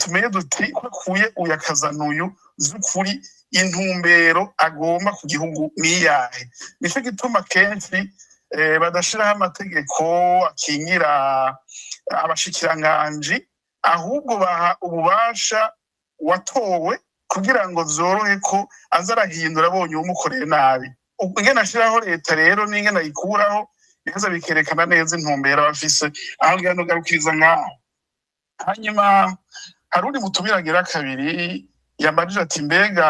tumenye duti ko akuye uyu akazana uyu z'ukuri intumbero agomba ku gihugu niyahe nico gituma kenshi badashiraho amategeko akingira abashikiranganji ahubwo baha ububasha watowe kugira ngo zorohe ko azarahindura abonye umukoreye nabi ingene ashiraho leta rero n'ingene ayikuraho biza bikerekana neza intumbero bafise aho ngano garukiriza ngaho hanyuma harundi mutumiragira kabiri yambajije ati mbega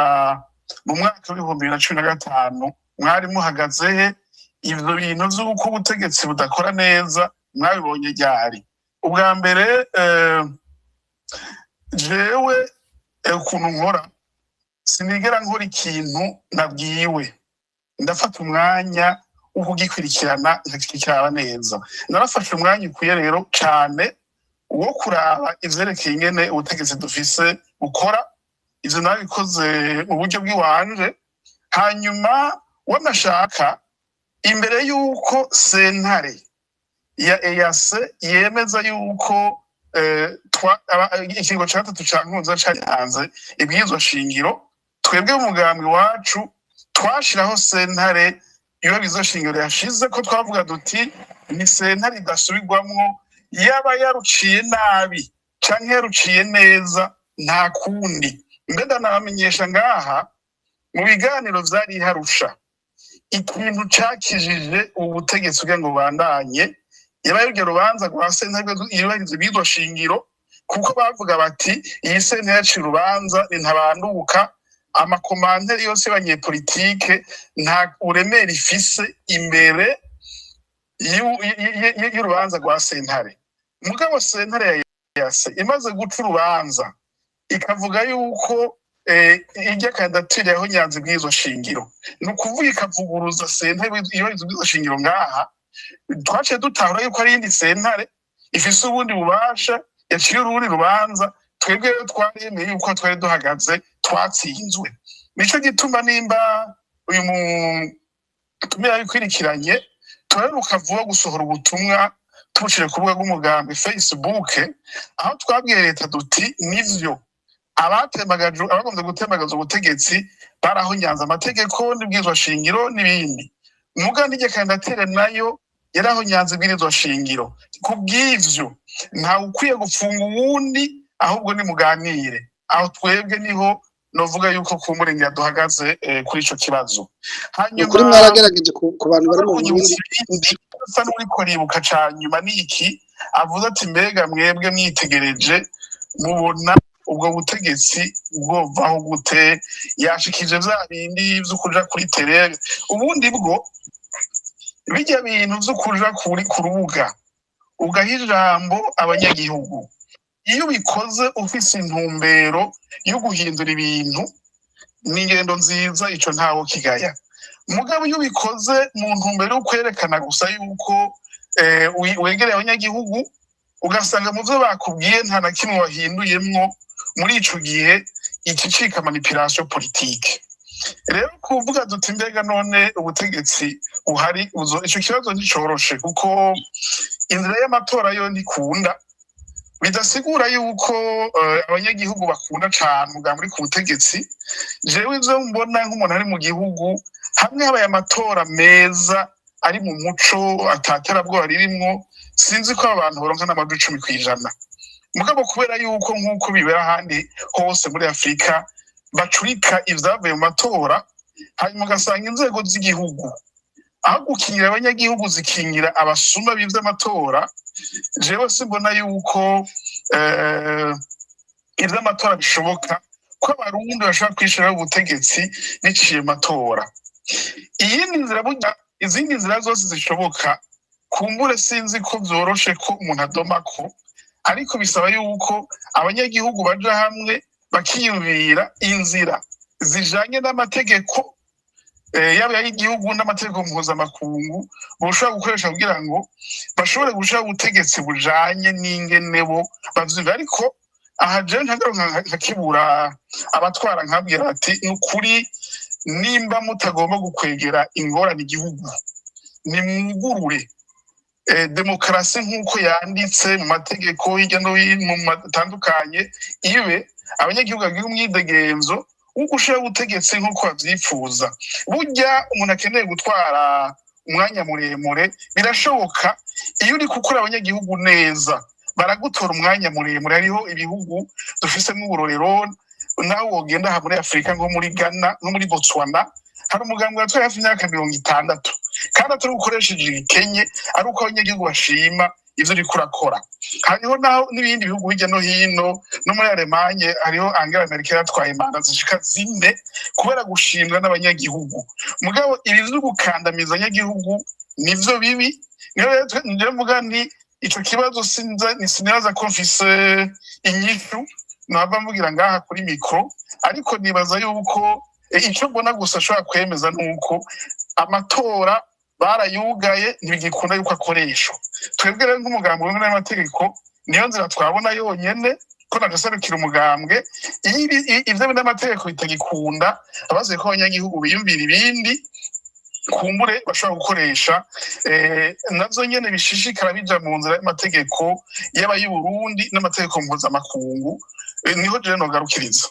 mu mwaka w'2015 mwari muhagaze he ivyo bintu z'uko ubutegetsi budakora neza mwabibonye ryari ubwa mbere jewe ukuntu nkora sinigera nkora ikintu nabwiwe ndafata umwanya wo kugikurikirana nkakikurikirana neza narafashe umwanya ukwiye rero cane wo kuraba ivyerekeye ingene ubutegetsi dufise ukora, ivyo nabikoze mu buryo bw'iwanje. Hanyuma wanashaka imbere y'uko sentare ya EAC yemeza y'uko ikiringo ca gatatu ca nkuza catanze ibwirizwa shingiro, twebwe umugambi wacu twashiraho sentare iyo bizoshingiro yashize ko twavuga duti ni sentare idasubirwamwo, yaba yaruciye nabi canke yaruciye neza nta kundi. Mbeda nabamenyesha ngaha mu biganiro vyari harusha ikintu cakijije ubu butegetsi kugira ngo bandanye yaba y'urwo rubanza rwa sentare yubahiriza ibwirizwa shingiro, kuko bavuga bati iyi sentare yaciye urubanza ntabanduka, amakomanteri yose y'abanyepolitike nta uremere ifise imbere y'urubanza rwa sentare. Mugabo sentare ya EAC imaze guca urubanza ikavuga yuko irya kandidatire yaho nyanza ibwirizwa shingiro, ni ukuvuga ikavuguruza sentare yubahiriza ibwirizwa shingiro ngaha, twaciye dutahura yuko ari iyindi sentare ifise ubundi bubasha yaciye urundi rubanza, twebwe twaremeye yuko twari duhagaze twatsinzwe. Nico gituma nimba uyu mutumira bikwirikiranye turaruka vuba gusohora ubutumwa tubushire ku rubuga rw'umugambi Facebook, aho twabwiye leta duti nivyo abagomvye gutembagaza ubutegetsi barahonyanza amategeko n'ibwirizwa shingiro n'ibindi. Muga niryo kandidatire nayo yarahonyanza ibwirizwa shingiro. Kubw'ivyo nta ukwiye gufunga uwundi, ahubwo ni muganire. Aho twebwe niho novuga yuko ku murenge duhagaze kuri ico kibazo. Hanyuma kuri mwarageregeje ku bantu bari mu Burundi asa n'uriko ribuka canyuma niki avuze ati mbega mwebwe mwitegereje mubona ubwo butegetsi bwovaho gute, yashikije vya bindi vyo kuja kuri terere. Ubundi bwo bijya bintu vyo kuja ku rubuga ugaha ijambo abanyagihugu, iyo bikoze ufise intumbero yo guhindura ibintu ni ingendo nziza, ico ntawo kigaya. Mugabo iyo bikoze mu ntumbero yo kwerekana gusa yuko wegereye abanyagihugu, ugasanga mu vyo bakubwiye nta na kimwe wahinduyemwo, muri ico gihe iki cika manipulation politique. Rero kuvuga duti mbega none ubutegetsi buhari ico kibazo nticoroshe, kuko inzira y'amatora yo ndikunda, bidasigura yuko abanyagihugu bakunda cane umugambi uri ku butegetsi. Jewe ivyo mbona nk'umuntu ari mu gihugu, hamwe habaye amatora meza ari mu muco ataterabwoba ririmwo, sinzi ko abantu boronka n'amajwi 10%. Mugabo kubera yuko nk'uko bibera ahandi hose muri Afrika bacurika ivyavuye mu matora, hanyuma ugasanga inzego z'igihugu aho gukingira abanyagihugu zikingira abasuma b'ivy'amatora. Jewe simbona yuko ivy'amatora bishoboka ko abarundi bashobora kwishiraho ubutegetsi biciye amatora. Iyindi nzira burya, izindi nzira zose zishoboka kumbure sinzi ko vyoroshe ko umuntu adomako, ariko bisaba yuko abanyagihugu baja hamwe bakiyumvira inzira zijanye n'amategeko yaba y'igihugu n'amategeko mpuzamakungu boshobora gukoresha kugira ngo bashobore gushira ubutegetsi bujanye n'ingene bo bavyumva. Ariko aha jewe nka kibura abatwara nkabwira ati nukuri nimba mutagomba gukwegera ingorane igihugu nimwugurure demokarasi nk'uko yanditse mu mategeko hirya no hino matandukanye, ibe abanyagihugu bagira umwidegenzo wo gushira ubutegetsi nk'uko bavyifuza. Burya umuntu akeneye gutwara umwanya muremure birashoboka iyo uri gukora abanyagihugu neza, baragutora umwanya muremure. Hariho ibihugu dufisemo uburorero, naho wogenda aha muri Afrika nko muri Ghana no muri Botswana, hari umugambi watwaye hafi imyaka 60 kandi atari gukoresheje ibikenye, ari uko abanyagihugu bashima ivyo uriko urakora. Hariho naho n'ibindi bihugu hirya no hino, no muri Alemanye hariho Angela Merkel yatwaye manda zishika 4 kubera gushimwa n'abanyagihugu. Mugabo ibi vyo gukandamiza abanyagihugu nivyo bibi. Niyo mvuga nti ico kibazo sinaza ko mfise inyishu naba mvugira ngaha kuri mikro, ariko nibaza yuko ico mbona gusa ashobora kwemeza nuko amatora barayugaye ntibigikunda yuko akoreshwa. Twebwe rero nk'umugambi w'amategeko niyo nzira twabona yonyene ko nagaserukira umugambwe ivyo n'amategeko bitagikunda abaze ko abanyagihugu biyumvira ibindi kumbure bashobora gukoresha navyo nyene bishishikara bija mu nzira y'amategeko y'Uburundi n'amategeko mpuzamakungu niho je nogarukiriza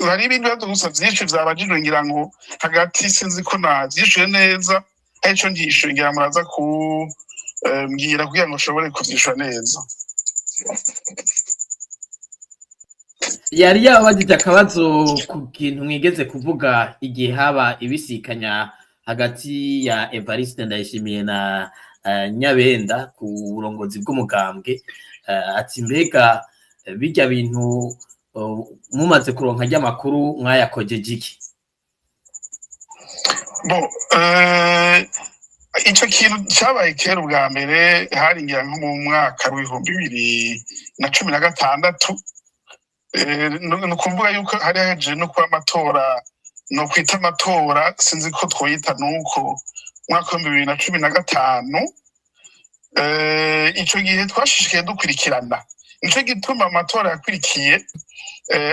hari ibindi bibazo gusa vyinshi vyabajijwe ngira ngo hagati sinzi ko navyishuye neza arico ndishuye ngira muraza mbwira kugira ngo nshobore kuvyishura neza. yari yabajije akabazo ku kintu mwigeze kuvuga igihe haba ibisikanya hagati ya Evariste Ndayishimiye na Nyabenda ku burongozi bw'umugambwe ati mbega bijya bintu mumaze kuronka ry'amakuru mwayakojeje iki? Bon ico kintu cyabaye kera ubwa mbere hari ngira nko mu mwaka w'2016 no kuvuga yuko hari haje no kwa amatora no kwita amatora sinzi ko twoyita nuko mwaka wa 2015 ico gihe twashishikiye dukurikirana nico gituma amatora yakurikiye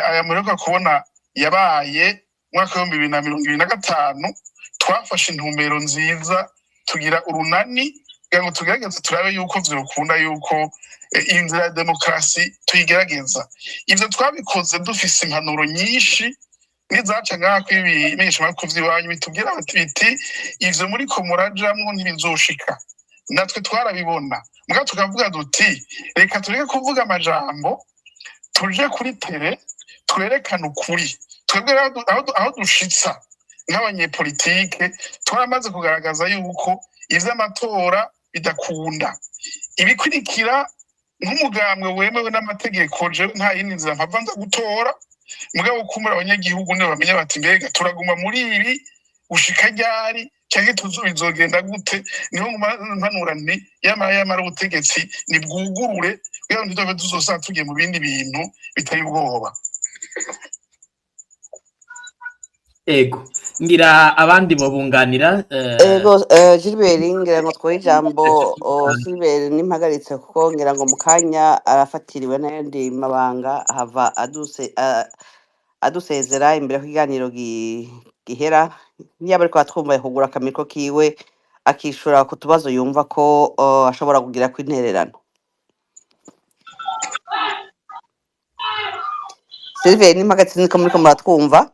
aya muheruka kubona yabaye mwaka wa 2025 twafashe intumbero nziza tugira urunani kugira ngo tugerageze turabe yuko vyokunda yuko inzira ya demokarasi tuyigerageza. Ivyo twabikoze dufise impanuro nyinshi nizaca ngaha kw'ibimenyeshamakuru vy'iwanyu bitubwira biti ivyo muriko murajamwo ntibizoshika, natwe twarabibona muga tukavuga duti reka tureke kuvuga amajambo tuje kuri tere twerekana ukuri twebwe aho dushitsa nk'abanyepolitike twaramaze kugaragaza yuko ivy'amatora bidakunda ibikurikira nk'umugambwe wemewe n'amategeko je nta yindi nzira mpava nza gutora mugabo kumura abanyagihugu ne bamenya bati mbega turaguma muri ibi ushika ryari cyangwa tuzogenda gute niho mpanurane yamara ubutegetsi nibwugurure kugira ngo tuzobe tuzosanga tugiye mu bindi bintu bitari ubwoba. Ego ngira abandi babunganira ego Gilbert ngira ngo twoye ijambo Gilbert nimpagaritse kuko ngira ngo mukanya arafatiriwe n'ayandi mabanga hava adusezera imbere kw'iganiro gihera niba ariko atwumva kugura akamiko kiwe akishura ku tubazo yumva ko ashobora kugira kw'intererano. Gilbert nimpagaritse niko muriko muratwumva?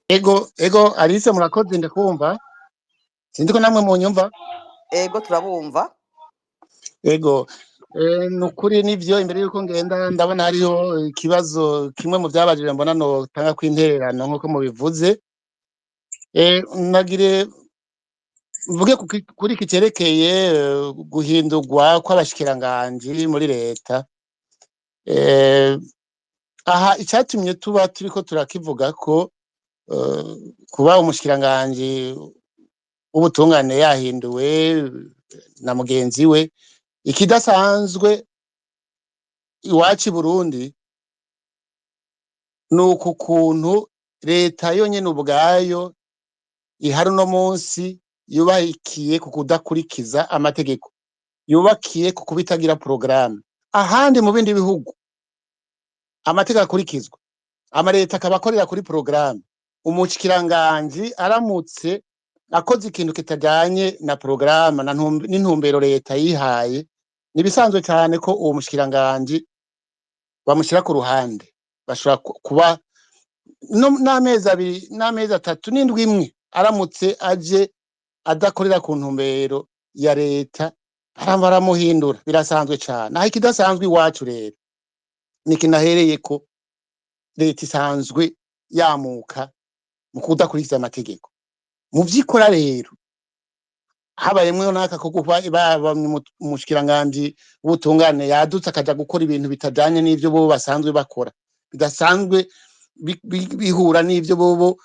Ego Alice murakoze ndakumva sinzi ko namwe mu nyumva. Ego turabumva. Ego nukuri nivyo imbere yuko ngenda ndabona hariho ikibazo kimwe mu byabajije mbona no tanga kw'intererano nkuko mubivuze nagire mvuge kuri kicerekeye guhindurwa kw'abashikiranganje muri leta aha icyatumye tuba turiko turakivuga ko kuba umushikiranganje w'ubutungane yahinduwe na mugenzi we ikidasanzwe iwacu Burundi nuko kuntu leta yonyene ubwayo ihari no munsi yubakiye ku kudakurikiza amategeko yubakiye ku kubitagira programme ahandi mu bindi bihugu amategeko akurikizwa amareta akabakorera kuri programme umushikiranganje aramutse akoze ikintu kitajanye na programme n'intumbero leta yihaye nibisanzwe cyane ko uwo mushikiranganje bamushira ku ruhande bashobora kuba n'amezi 2 n'amezi 3 n'indwi imwe aramutse aje adakorera ku ntumbero ya leta baramuhindura birasanzwe cyane aho ikidasanzwe iwacu rero nikinahereye ko leta isanzwe yamuka mu kudakurikiza amategeko mu vyikora rero habayemwe naka ko kuba umushikiranganje w'ubutungane yadutse akaja gukora ibintu bitajanye n'ivyo bo basanzwe bakora bidasanzwe bihura n'ivyo bo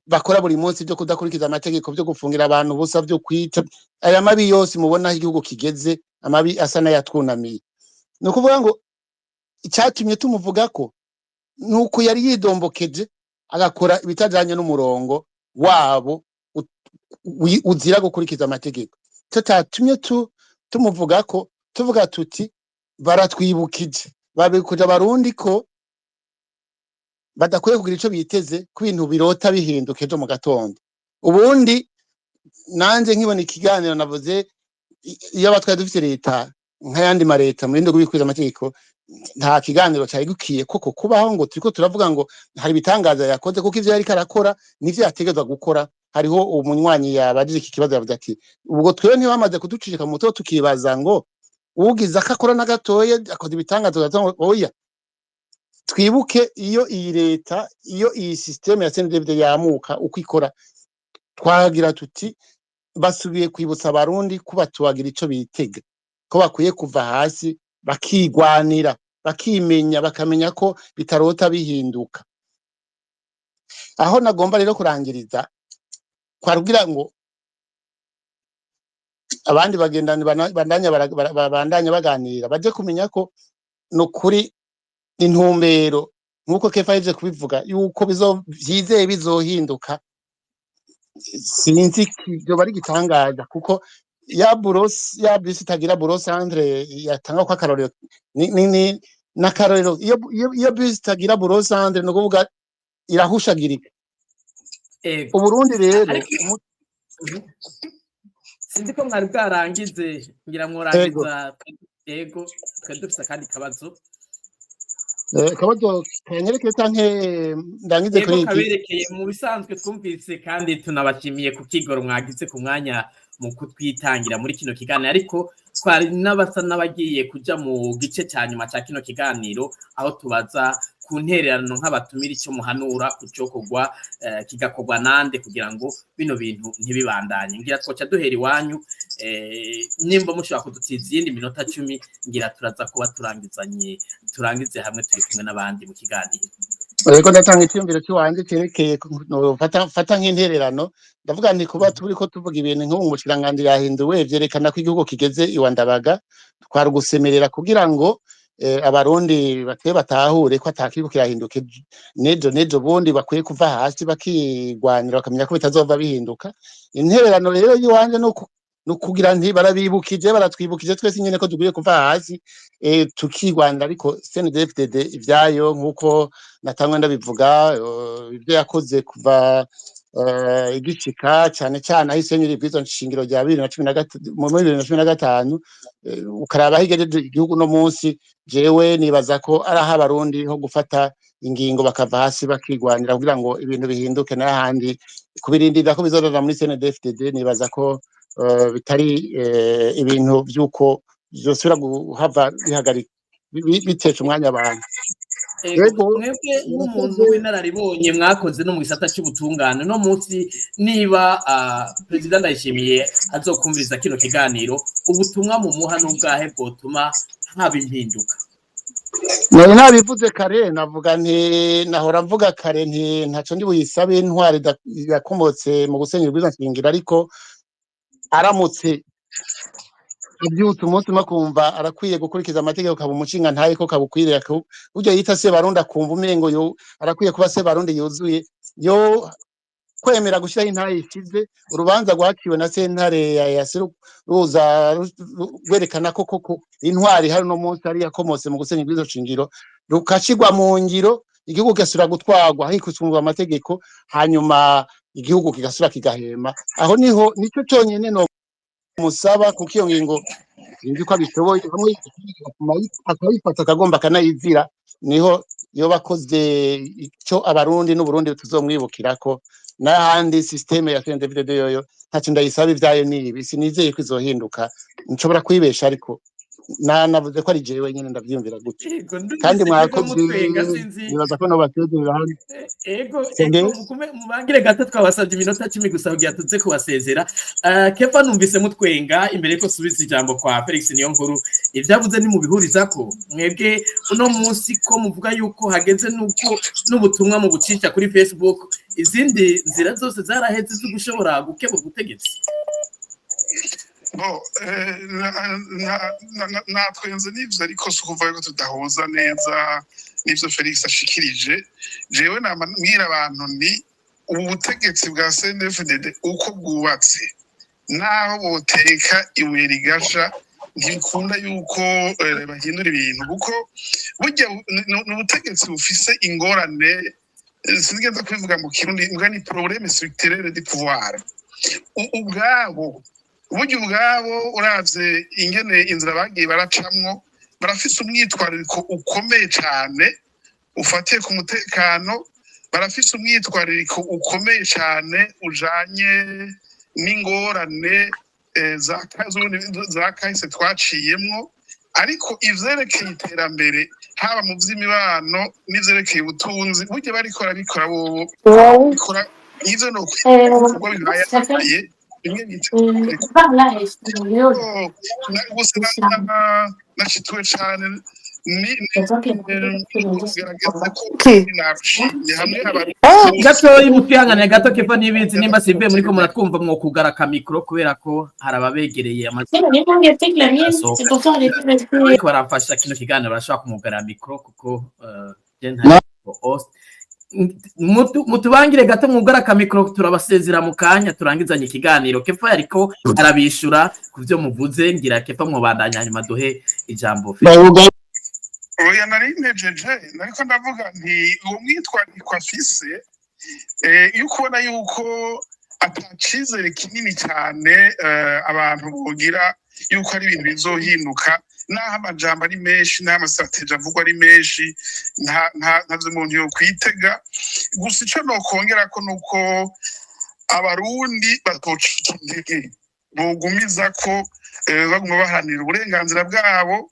bakora buri munsi byo kudakurikiza amategeko byo gufungira abantu busa byo kwita aya mabi yose mubona igihugu kigeze amabi asa n'ayatwunamiye no kuvuga ngo icyatumye tumuvuga ko nuko yari yidombokeje agakora ibitajanye n'umurongo wabo uzira gukurikiza amategeko cyo cyatumye tumuvuga ko tuvuga tuti baratwibukije babikuja abarundi ko badakwiye kugira ico biteze ku bintu birota bihinduka ejo mu gatondo. Ubundi nanje nkibona ikiganiro navuze iyo abatwaye dufite leta nk'ayandi ma leta mu rindi gubikwiza amategeko nta kiganiro cyari gukiye koko kubaho ngo turiko turavuga ngo hari bitangaza yakoze kuko ivyo yari karakora nivyo yategezwa gukora. Hariho umunywanyi yabajije iki kibazo yavuze ati ubwo twe ntibamaze kuducishika mu mutwe tukibaza ngo ugize akakora na gatoye akoze ibitangaza oya twibuke iyo iyi leta iyo iyi systeme ya CNDD yamuka uko ikora twagira tuti basubiye kwibutsa abarundi kuba tubagira ico bitega ko bakwiye kuva hasi bakigwanira bakimenya bakamenya ko bitarota bihinduka. Aho nagomba rero kurangiriza kwarugira ngo abandi bagendana bandanya baganira baje kumenya ko no kuri intumbero nkuko Kefa yaje kubivuga yuko vyizeye bizohinduka. Sinzi ibyo bari gitangaza kuko ya buros ya bisi tagira buros Andre yatanga kwa karorero ni na karorero iyo bisi tagira buros Andre no kuvuga irahushagirika. Uburundi rero sinzi ko mwari bwarangize ngira mworangiza yego twedufisa kandi kabazo kabazo kanyerekeye tanke ndangize kuri iki kaberekeye mu bisanzwe twumvise kandi tunabashimiye ku kigoro mwagize ku mwanya mu kutwitangira muri kino kiganiro ariko twari n'abasa n'abagiye kuja mu gice cya nyuma cya kino kiganiro aho tubaza ku ntererano nk'abatumira icyo muhanura kucokogwa kigakogwa nande kugira ngo bino bintu ntibibandanye. Ngira twoca duhera iwanyu nimba mushobora kudutiza izindi minota 10 ngira turaza kuba turangize hamwe turi kumwe n'abandi mu kiganiro. Ariko ndatanga icyumviro cy'uwanje cyerekeye fata nk'intererano ndavuga nti kuba turi ko tuvuga ibintu nko mu mushirangandi yahinduwe vyerekana ko igihugu kigeze iwandabaga twari gusemerera kugira ngo abarundi bakwiye batahure ko atakibuka kirahinduka nejo bundi bakwiye kuva hasi bakigwanira bakamenya ko bitazova bihinduka. Intererano rero yiwanje no kugira nti barabibukije baratwibukije twese nyene ko dugiye kuva hasi tukigwanira ariko CNDD-FDD ivyayo nkuko natangwa ndabivuga ibyo yakoze kuva igishika cyane cyane aho isenyeri bwizo nshingiro rya 2015 ukaraba higejeje igihugu no munsi jewe nibaza ko ari aho abarundi ho gufata ingingo bakava hasi bakigwanira kugira ngo ibintu bihinduke n'ahandi kubirindira ko bizorora muri CNDD-FDD nibaza ko bitari ibintu byuko byosubira guhava bihagarika bitesha umwanya abantu. Mwebwe nk'umuntu w'inararibonye mwakoze no mu gisata cy'ubutungane no munsi niba President Ndayishimiye azokumviriza kino kiganiro ubutumwa mu muha n'ubwahe bwotuma haba impinduka. Nari nabivuze kare navuga nti nahora mvuga kare nti ntaco ndi buyisabe intwari yakomotse mu gusenyera ubwiza nshingiro ariko aramutse ibyutse umunsi makumva arakwiye gukurikiza amategeko kaba umushinga ntaye ko kabukwiriye buryo yita se barundi akumva umengo yo arakwiye kuba se barundi yuzuye yo kwemera gushiraho intaye ishize urubanza rwakiwe na sentare ruza gwerekana ko koko intwari hari no munsi ari yakomotse mu gusenya ibwizo shingiro rukashigwa mu ngiro igihugu gasura gutwagwa hikutsungwa amategeko hanyuma igihugu kigasura kigahema aho niho nico cyonyene no musaba kuko iyo ngingo inzi ko abishoboye hamwe akayifata akagomba kanayizira niho yo bakoze icyo abarundi n'uburundi tuzomwibukira ko n'ahandi systeme ya CNDD-FDD yoyo ntacyo ndayisaba ivyayo nibi sinizeye ko izohinduka nshobora kwibesha ariko navuze ko ari jewe wenyine ndavyumvira gutyo kandi mwakoze nibaza ko no basezerera hano mubangire gato twabasabye iminota 10 gusa kugira tuze kubasezera. Kefa numvise mutwenga imbere ko subiza ijambo kwa Felix Niyonkuru ivyavuze ni mu bihuriza ko mwebwe uno munsi ko muvuga yuko hageze nuko n'ubutumwa mu bucisha kuri Facebook izindi nzira zose zaraheze zo gushobora gukebura ubutegetsi. natwenze n'ivyo ariko si ukuvuga ko tudahuza neza n'ivyo Felix ashikirije jewe namabwira abantu ni ubu butegetsi bwa CNDD-FDD uko bwubatse naho boteka ibuye rigasha ntibikunda yuko bahindura ibintu kuko burya ni ubutegetsi bufise ingorane sinigeze kubivuga mu kirundi mbwa ni problème structurelle du pouvoir ubwabo burya ubwabo uravye ingene inzira bagiye baracamwo barafise umwitwarariko ukomeye cyane ufatiye ku mutekano barafise umwitwarariko ukomeye cyane ujanye n'ingorane za kahise twaciyemwo ariko ivyerekeye iterambere haba mu vy'imibano n'ivyerekeye ubutunzi burya bariko barabikora bobo bikora ivyo no kuba bibaye bimwe nashituwe cane gatoyi mutwihangane gato kefa n'ibizi nimba simbe muriko muratwumva mwo kugara kamikro kubera ko harababegereye ariko baramfasha kino kiganiro barashobora kumugara mikro kuko mutubangire gato mwugara kamikro turabasezera mu kanya turangizanye ikiganiro kefa yariko arabishura kuvyo muvuze ngira kefa mwobandanya hanyuma duhe ijambo oya nari nejeje nariko ndavuga nti uwo mwitwariko afise yuko ubona yuko atacizere kinini cyane abantu bogira yuko ari ibintu bizohinduka naho amajambo ari menshi naho amastrategie avugwa ari menshi ntavyo umuntu yo kwitega gusa ico nokongera ko nuko abarundi batocika intege bogumiza ko baguma baharanira uburenganzira bwabo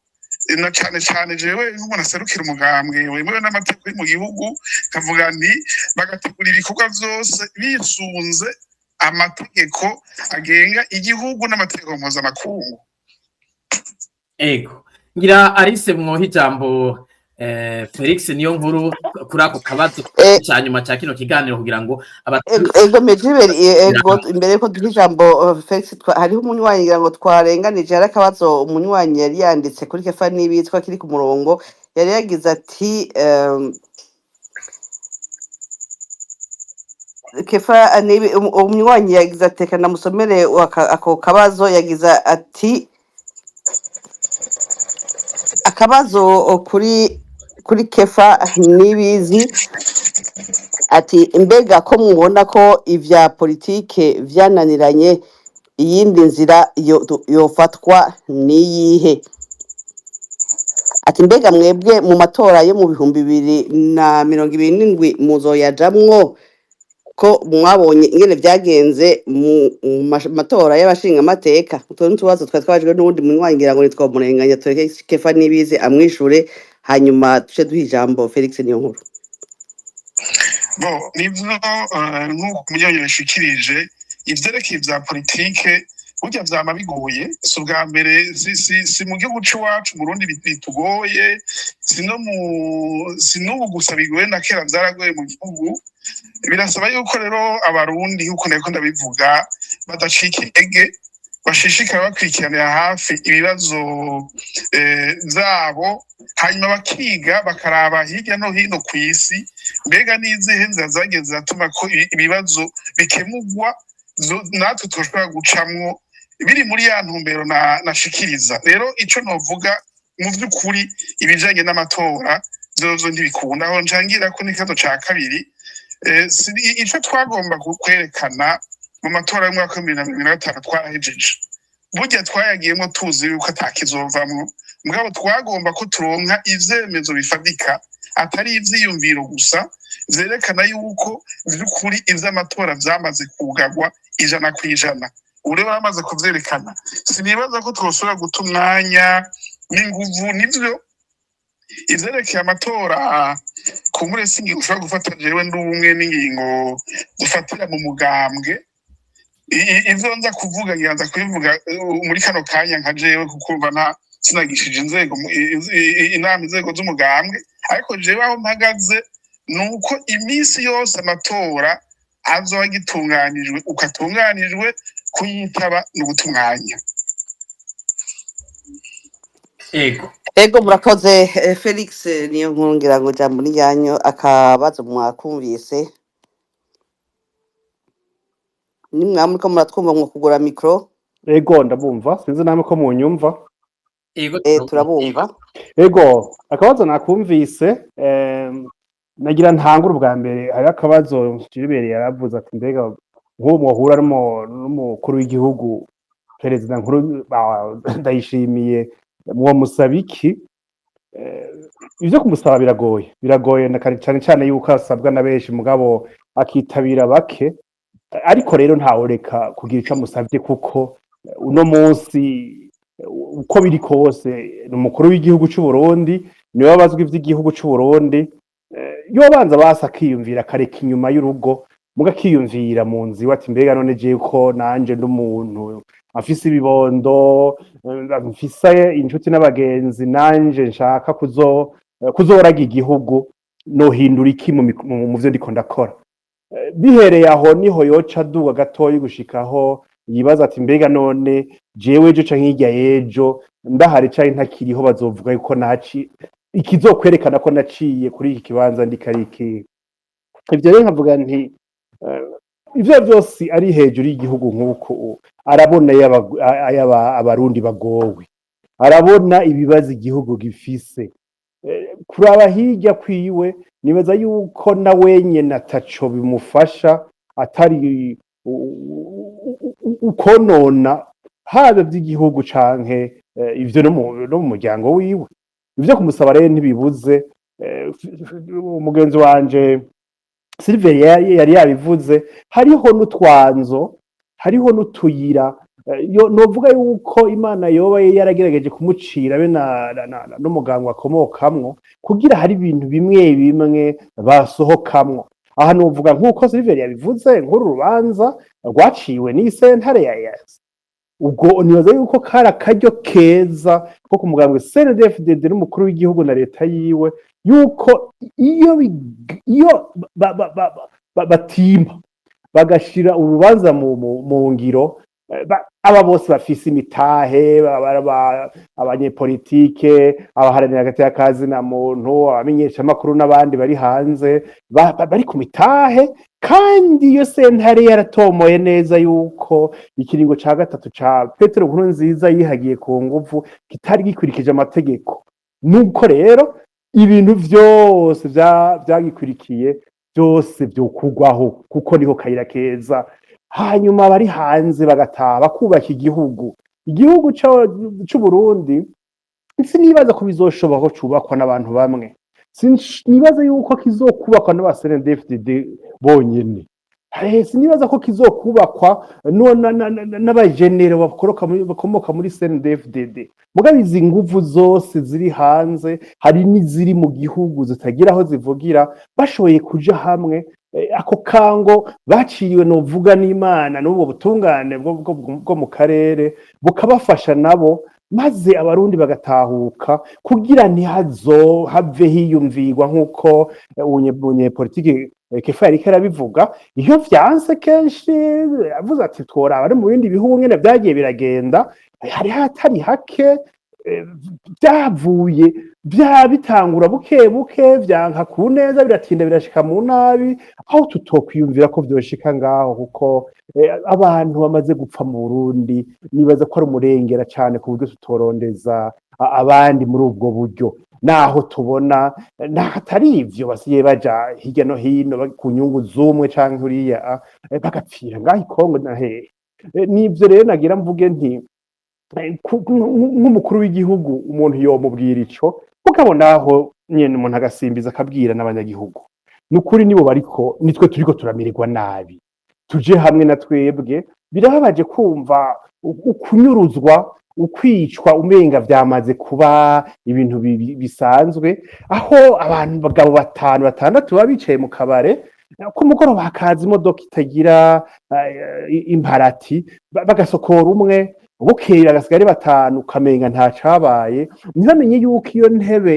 na cyane jewe nk'umuntu aserukira umugambwe wemewe n'amategeko mu gihugu kavuga nti bagategura ibikorwa vyose bisunze amategeko agenga igihugu n'amategeko mpuzamakungu. Ego ngira Alice mwoha ijambo Felix niyo nkuru kuri ako kabazo cyanyuma cya kino kiganiro kugira ngo ego mejiberi ego imbere ko duha ijambo Felix hariho umunywanyi ngira ngo twarenganije hari akabazo umunywanyi yari yanditse kuri kefa n'ibitwa kiri ku murongo yari yagize ati kefa umunywanyi yagize ati kana musomere ako kabazo yagize ati akabazo kuri kefa n'ibizi ati mbega ko mubona ko ivya politike vyananiranye iyindi nzira yofatwa niyihe ati mbega mwebwe mu matora yo mu 2027 muzoyajamwo ko mwabonye ingene vyagenze mu matora y'abashinga amateka utuntu tubazo twatwajwe n'ubundi munywanyi ngira ngo nitwa murenganya tureke kefa n'ibizi amwishure hanyuma tuce duha ijambo Felix niyo nkuru bo nivyo nk'uko umunywanyi yashikirije ivyerekeye vya politike burya vyama bigoye si ubwa mbere si mu gihugu c'iwacu mu Burundi bitugoye si n'ubu gusa bigoye na kera vyaragoye mu gihugu birasaba yuko rero abarundi nk'uko nariko ndabivuga badacika intege bashishikara bakurikiranira hafi ibibazo vyabo hanyuma bakiga bakaraba hirya no hino kw'isi mbega n'izihe nzira zagiye ziratuma ko ibibazo bikemurwa natwe tushobora gucamwo biri muri ya ntumbero nashikiriza rero ico novuga mu vy'ukuri ibijanye n'amatora zozo ntibikunda aho ncangira ko n'ikibazo ca kabiri ico twagomba kwerekana mu matora y'umwaka wa 2025 twarahejeje burya twayagiyemo tuzi yuko atakizovamwo mugabo twagomba ko turonka ivyemezo bifadika atari ivyiyumviro gusa vyerekana yuko vy'ukuri ivy'amatora vyamaze kugagwa 100%. Ure bamaze kuvyerekana sinibaza ko twosubira guta umwanya n'inguvu nivyo ivyerekeye amatora kumure singi ushobora gufata jewe ndumwe n'ingingo dufatira mu mugambwe ivyo nza kuvuga ngiranza kubivuga muri kano kanya nka jewe kukumva nta sinagishije inzego z'umugambwe ariko jewe aho mpagaze nuko iminsi yose amatora azoba gitunganijwe ukatunganijwe kuyitaba n'ubutumwanya. Ego murakoze Felix niyo nkuru ngira ngo jambo n'yanyu akabazo mwakumvise nimwe muriko muratwumva mwo kugura mikro ego ndabumva sinzi namwe ko munyumva Ego turabumva. ego akabazo nakumvise nagira ntangura ubwa mbere hari akabazo Gilbert yaravuze ati mbega nk'uwo muhura n'umukuru w'igihugu perezida nkuru Ndayishimiye muwo musaba iki ivyo kumusaba biragoye na cyane cyane yuko asabwa na benshi mugabo akitabira bake ariko rero ntaworeka kugira ico amusabye kuko uno munsi uko biri kose ni umukuru w'igihugu c'u Burundi niwe abazwa ivy'igihugu c'u Burundi yobanza basa akiyumvira akareka inyuma y'urugo muga akiyumvira mu nzi ati mbega none jewe ko nanje n'umuntu afise ibibondo mfise inshuti n'abagenzi nanje nshaka kuzoraga igihugu nohindura iki mu vyo ndiko ndakora bihereye aho niho yoca aduga gatoyi gushikaho yibaza ati mbega none jewe ejo canke hirya y'ejo ndahari canke ntakiriho bazovuga yuko naci ikizokwerekana ko naciye kuri iki kibanza ndikariki ivyo rero nkavuga nti ivyo vyose ari hejuru y'igihugu nk'uko arabona abarundi bagowe arabona ibibazo igihugu gifise kuraba hirya kwiwe nibaza yuko na wenyene ataco bimufasha atari ukonona haba by'igihugu canke ivyo no mu muryango wiwe ivyo kumusaba rero ntibibuze umugenzi wanje Sylvain yari yabivuze hariho n'utwanzo hariho n'utuyira novuga yuko Imana yoba yaragerageje kumucira be n'umuganga akomokamwo kugira hari ibintu bimwe bimwe basohokamwo aha novuga nk'uko Sylvain yabivuze nk'uru rubanza rwaciwe n'isentare ya yasi ubwo nibaza yuko kari akaryo keza ko ku mugambwe CNDD-FDD n'umukuru w'igihugu na leta yiwe yuko iyo batimba bagashira urubanza mu ngiro aba bose bafise imitahe abanyepolitike abaharanira hagati y'akazi na muntu abamenyeshamakuru n'abandi bari hanze bari ku mitahe kandi iyo sentare yaratomoye neza yuko ikiringo ca gatatu ca Petero Nkurunziza yihagiye ku nguvu kitari gikurikije amategeko nuko rero ibintu vyose vyagikurikiye byose vyokugwaho kuko niho kayira keza hanyuma bari hanze bagataha bakubaka igihugu c'u Burundi sinibaza ko bizoshoboka ko cubakwa n'abantu bamwe sinibaza yuko kizokubakwa n'abasenedefdd bonyene sinibaza ko kizokubakwa n'abajenero bakomoka muri CNDD-FDD mugabe izi nguvu zose ziri hanze hari n'iziri mu gihugu zitagira aho zivugira bashoboye kuja hamwe ako kango baciriwe novuga n'Imana n'ubwo butungane bwo mu karere bukabafasha nabo maze abarundi bagatahuka kugira have hiyumvirwa nk'uko umunyepolitike Kefa yariko arabivuga iyo vyanse kenshi avuze ati tworaba ari mu bindi bihugu nyene vyagiye biragenda hari hatari hake byavuye bitangura buke buke vyanka ku neza biratinda birashika mu nabi aho tutokwiyumvira ko vyoshika ngaho kuko abantu bamaze gupfa mu Burundi nibaza ko ari umurengera cane ku buryo tutorondeza abandi muri ubwo buryo naho tubona atari ivyo basiye baja hirya no hino ku nyungu z'umwe canke uriya bagapfira ngaho ikongo na hehe nivyo rero nagira mvuge nti nk'umukuru w'igihugu umuntu yomubwira ico ukabona aho nyene umuntu agasimbiza akabwira n'abanyagihugu nukuri nibo bariko nitwe turiko turamererwa nabi tuje hamwe na twebwe birababaje kumva ukunyuruzwa ukwicwa umenga vyamaze kuba ibintu bisanzwe aho abantu bagabo 5-6 baba bicaye mu kabare ku mugoroba hakaza imodoka itagira imparati bagasokora umwe bukera agasigara 5 ukamenga nta cabaye ntibamenye yuko iyo ntebe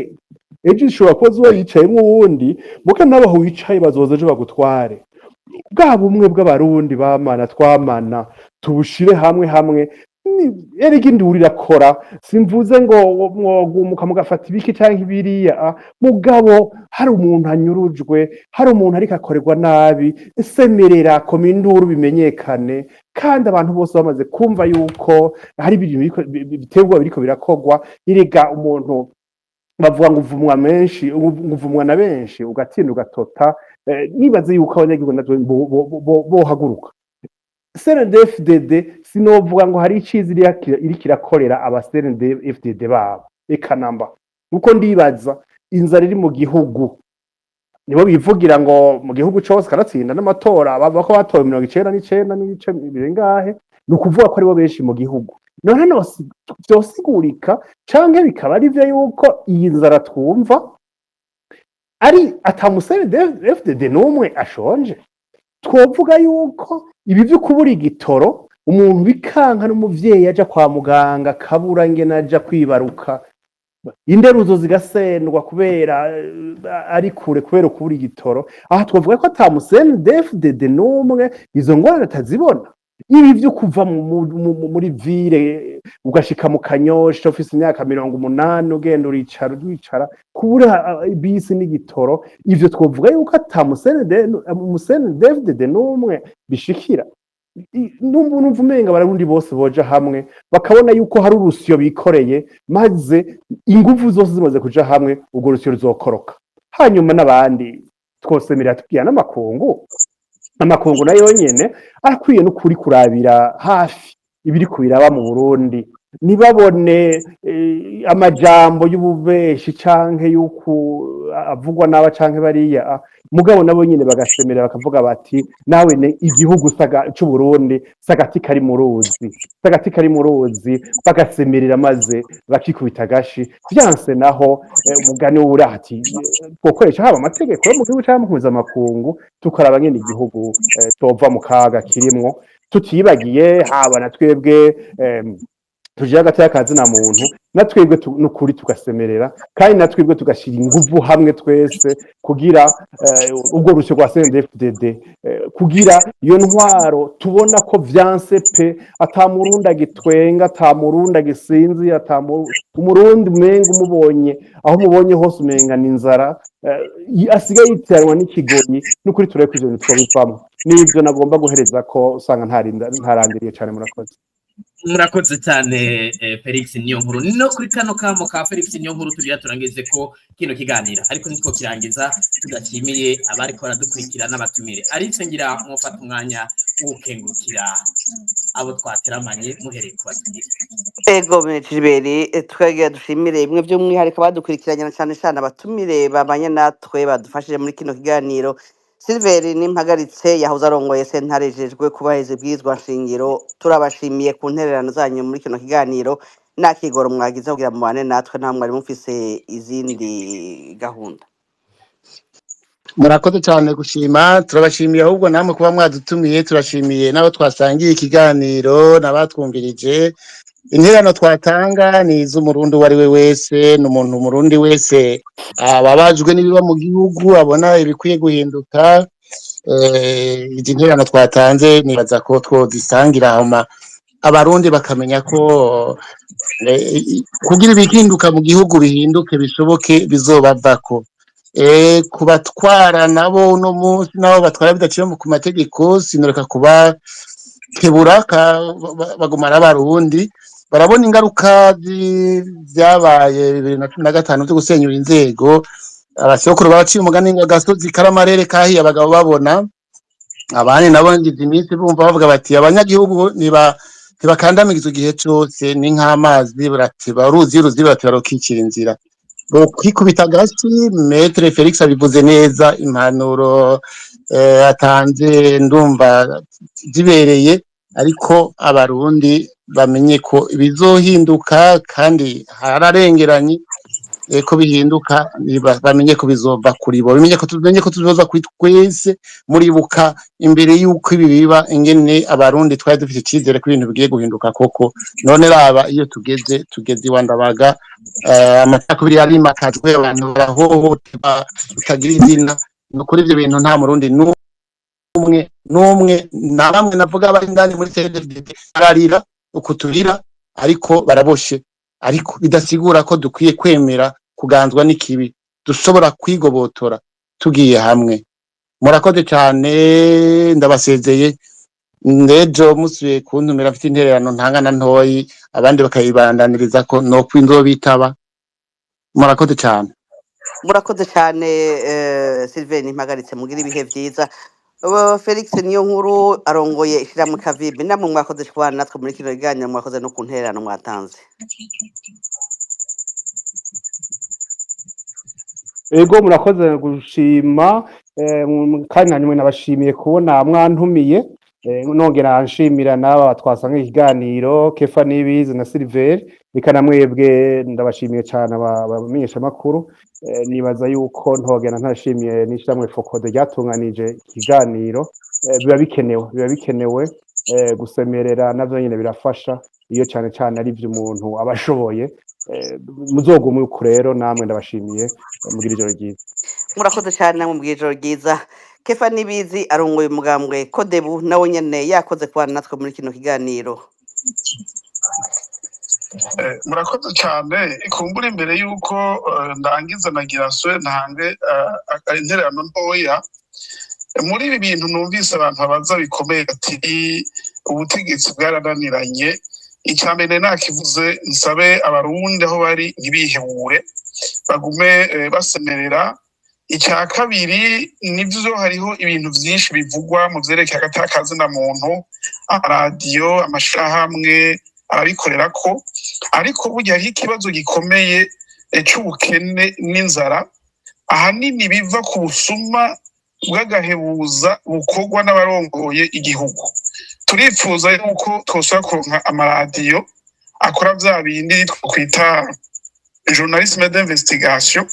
ejo ishobora kuba zuba yicayemwo uwundi muka nabaho wicaye bazoza ejo bagutware bwa bumwe bw'abarundi bamana twamana tubushire hamwe erega induru irakora simvuze ngo mwogumuka mugafata ibiki canke ibiriya mugabo hari umuntu anyurujwe hari umuntu ariko akorerwa nabi semerera koma induru bimenyekane kandi abantu bose bamaze kumva yuko hari ibintu biterwa biriko birakorwa erega umuntu bavuga ngo uvumwa na benshi ugatinda ugatota nibaze yuko abanyagihugu natwe bohaguruka CNDD-FDD sinovuga ngo hari icizi iri kirakorera aba CNDD-FDD babo eka namba nuko ndibaza inzara iri mu gihugu nibo bivugira ngo mu gihugu cyose karatsinda n'amatora bava ko batoye 99 n'ibice birengahe nukuvuga ko aribo benshi mu gihugu none byosigurika canke bikaba ari byo yuko iyi nzara twumva ari atamusere CNDD-FDD n'umwe ashonje twovuga yuko ibi byo kubura igitoro umuntu bikanka n'umuvyeyi aja kwa muganga kabura ngena aja kwibaruka inderuzo zigasendwa kubera ari kure kubera kubura igitoro aha twovuga ko atamusene CNDD-FDD n'umwe izo ngorane atazibona ibi byo kuva muri ville ugashika mu Kanyosha ofisi imyaka 80 ugenda uricara kubura bisi n'igitoro ivyo twovuga yuko atamusene CNDD-FDD n'umwe bishikira numva umenga bararundi bose boja hamwe bakabona yuko hari urusyo bikoreye maze ingufu zose zimaze kuja hamwe ubwo rusyo ruzokoroka hanyuma n'abandi twosemerera tukiya n'amakungu nayo nyene arakwiye no kuri kurabira hafi ibiri kubiraba mu Burundi nibabone amajambo y'ububeshi canke yuko avugwa n'aba canke bariya mugabo nabo nyine bagasemera bakavuga bati nawe ne igihugu cy'u Burundi sagati kari mu ruzi bagasemerera maze bakikubita gashi byanse naho umugani w'urahati twokoresha haba amategeko yo mu gihugu cyangwa mpuzamakungu tukaraba nyine igihugu tova mu kaga kirimwo tutibagiye haba na twebwe tuje hagati y'akazi na muntu natwebwe n'ukuri tugasemerera kandi natwebwe tugashira inguvu hamwe twese kugira ubwo rusyo rwa CNDD-FDD kugira iyo ntwaro tubona ko vyanse pe atamurunda gitwenga atamurunda gisinzi umurundi umenga umubonye aho mubonye hose umenga n'inzara asigaye yitiranwa n'ikigonyi n'ukuri tureko ivyo twabivamo n'ivyo nagomba guhereza ko usanga ntarandiriye cyane murakoze cyane Felix Niyonkuru no kuri kano kamo ka Felix Niyonkuru tugira turangize ko kino kiganira ariko nitwo kirangiza tudashimiye abari ko baradukurikira n'abatumire Alice ngira mufata umwanya w'ukengurukira abo twateramanye muhereye ku batumire ego Mejiberi twege dushimire imwe by'umwihariko badukurikiranye cyane cyane abatumire babanye natwe badufashije muri kino kiganiro Silveri n'impagaritse yahoze arongoye sentare ejejwe kubaheze bwizwa nshingiro turabashimiye ku ntererano zanyu muri kino kiganiro nakigoro mwagize kugira mubane natwe nta mwari mufise izindi gahunda murakoze cyane gushima turabashimiye ahubwo namwe kuba mwadutumiye turashimiye nabo twasangiye ikiganiro nabatwumvirije intererano twatanga ni iz'umurundi wari we wese n'umuntu umurundi wese ababajwe n'ibiba mu gihugu abona ibikwiye guhinduka izi ntererano twatanze nibaza ko twozisangira hama abarundi bakamenya ko kugira ibihinduka mu gihugu bihinduke bishoboke bizobavako kubatwara nabo uno munsi nabo batwara bidaciye ku mategeko sinoreka kuba kebura bagumara abarundi barabona ingaruka byabaye 2015 byo gusenyura inzego abasokuru baciye umugani gasozi karamarere kahiye abagabo babona abandi nabo ngize iminsi bumva bavuga bati abanyagihugu ntibakandamizwa igihe cyose ni nk'amazi baratiba uruzi batarokikira inzira kwikubita gasi Maître Felix abivuze neza impanuro atanze ndumva zibereye ariko abarundi bamenye ko bizohinduka kandi hararengeranye ko bihinduka bamenye ko bizova kuri bo bimenye ko tuzoza kwitwese muribuka imbere y'uko ibi biba ingene abarundi twari dufite icyizere ko ibintu bigiye guhinduka koko none raba iyo tugeze iwandabaga amatakubiri yarimakajwe abantu barahohoterwa bitagira izina no kuri ibyo bintu nta murundi n'umwe na bamwe navuga bari ndani muri CNDD ararira ukuturira ariko baraboshe, ariko bidasigura ko dukwiye kwemera kuganzwa n'ikibi, dushobora kwigobotora tugiye hamwe. Murakoze cyane, ndabasezeye. Nejo musubiye kuntumira afite intererano ntangana ntoyi, abandi bakayibandaniriza ko no kwinzo bitaba. Murakoze cyane. Murakoze cyane Sylvain Mpagaritse, mugira ibihe byiza. Felix Niyonkuru arongoye ishyirahamwe Kavibe, namwe mwakoze kubana natwe muri kino kiganiro, mwakoze no ku ntererano mwatanze. Ego murakoze gushima, kandi nanywe nabashimiye kubona mwantumiye, nongera nshimira n'aba twasanga ikiganiro Kefa Nibizi na Silver, bikana mwebwe ndabashimiye cyane abamenyesha makuru. Nibaza yuko ntogena ntashimiye n'ishyirahamwe Focode ryatunganije ikiganiro, biba bikenewe gusemerera navyo nyine birafasha, iyo cyane cyane ari byo umuntu abashoboye. Muzogume uko rero, namwe ndabashimiye, mugira ijoro ryiza. Murakoze cyane, namwe mugira ijoro ryiza. Kefa Nibizi arongoye umugambwe Kodebu, nawe nyene yakoze kubana natwe muri kino kiganiro. Murakoze cyane. Ikumbura imbere yuko ndangiza nagira swe ntange intererano ntoya muri ibi bintu numvise abantu babaza bikomeye ati ubutegetsi bwarananiranye. Icyambere nakivuze, nsabe abarundi aho bari ntibihebure, bagume basemerera. Icya kabiri nivyo hariho ibintu byinshi bivugwa mu vyerekeye agatakazi na muntu, amaradiyo, amashirahamwe abikorera ko, ariko burya hari ikibazo gikomeye c'ubukene n'inzara, ahanini biva ku busuma bw'agahebuza bukorwa n'abarongoye igihugu. Turifuza yuko twosaba kuronka amaradiyo akora vya bindi twokwita journalisme d'investigation,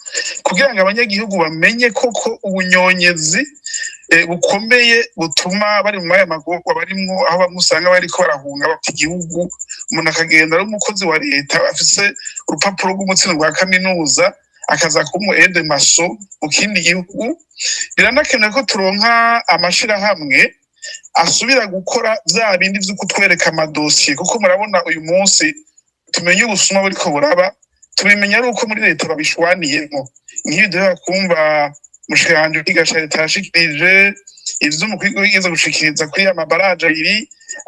kugira ngo abanyagihugu bamenye koko ubunyonyezi bukomeye butuma bari mu maya magorwa barimwo, aho bamwe usanga bariko barahunga bafite igihugu. Umuntu akagenda ari umukozi wa leta afise urupapuro rw'umutsino rwa kaminuza, akaza kuba aide maso mu kindi gihugu. Biranakenewe ko turonka amashirahamwe asubira gukora vya bindi vyo kutwereka amadosiye, kuko murabona uyu munsi tumenye ubusuma buriko buraba, tubimenya ari uko muri leta babishwaniyemo. Nk'ibi duhera kumva mushikanje w'igasha leta yashikirije ivyo umukuru yigeze gushikiriza kuri amabaraje abiri,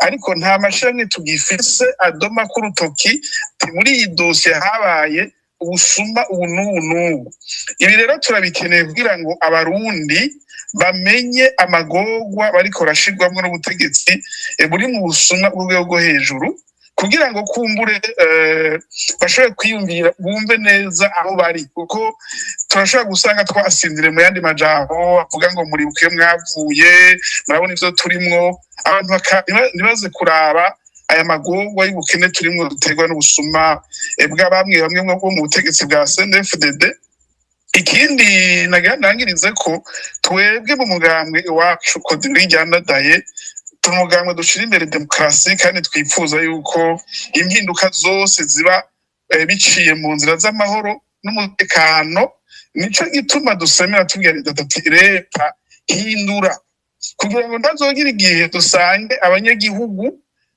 ariko nta mashirahamwe tugifise adoma k'urutoki muri iyi dosiye habaye ubusuma ubu n'ubu n'ubu. Ibi rero turabikeneye kugira ngo abarundi bamenye amagorwa bariko barashirwamwo n'ubutegetsi buri mu busuma bw'urwego rwo hejuru, kugira ngo kumbure bashobore kwiyumvira bumve neza aho bari, kuko turashobora gusanga twasinzire mu yandi majambo avuga ngo muribuke mwavuye, murabona ivyo turimwo. Abantu ntibaze kuraba aya magorwa y'ubukene turimwo duterwa n'ubusuma bwa bamwe bo mu butegetsi bwa CNDD-FDD. Ikindi nangirize ko twebwe mu mugambwe iwacu Kodiri ryandadaye, umugambwe dushira imbere demokarasi, kandi twifuza yuko impinduka zose ziba biciye mu nzira z'amahoro n'umutekano. Nico gituma dusemera tubwira leta hindura, kugira ngo ndazogira igihe dusange abanyagihugu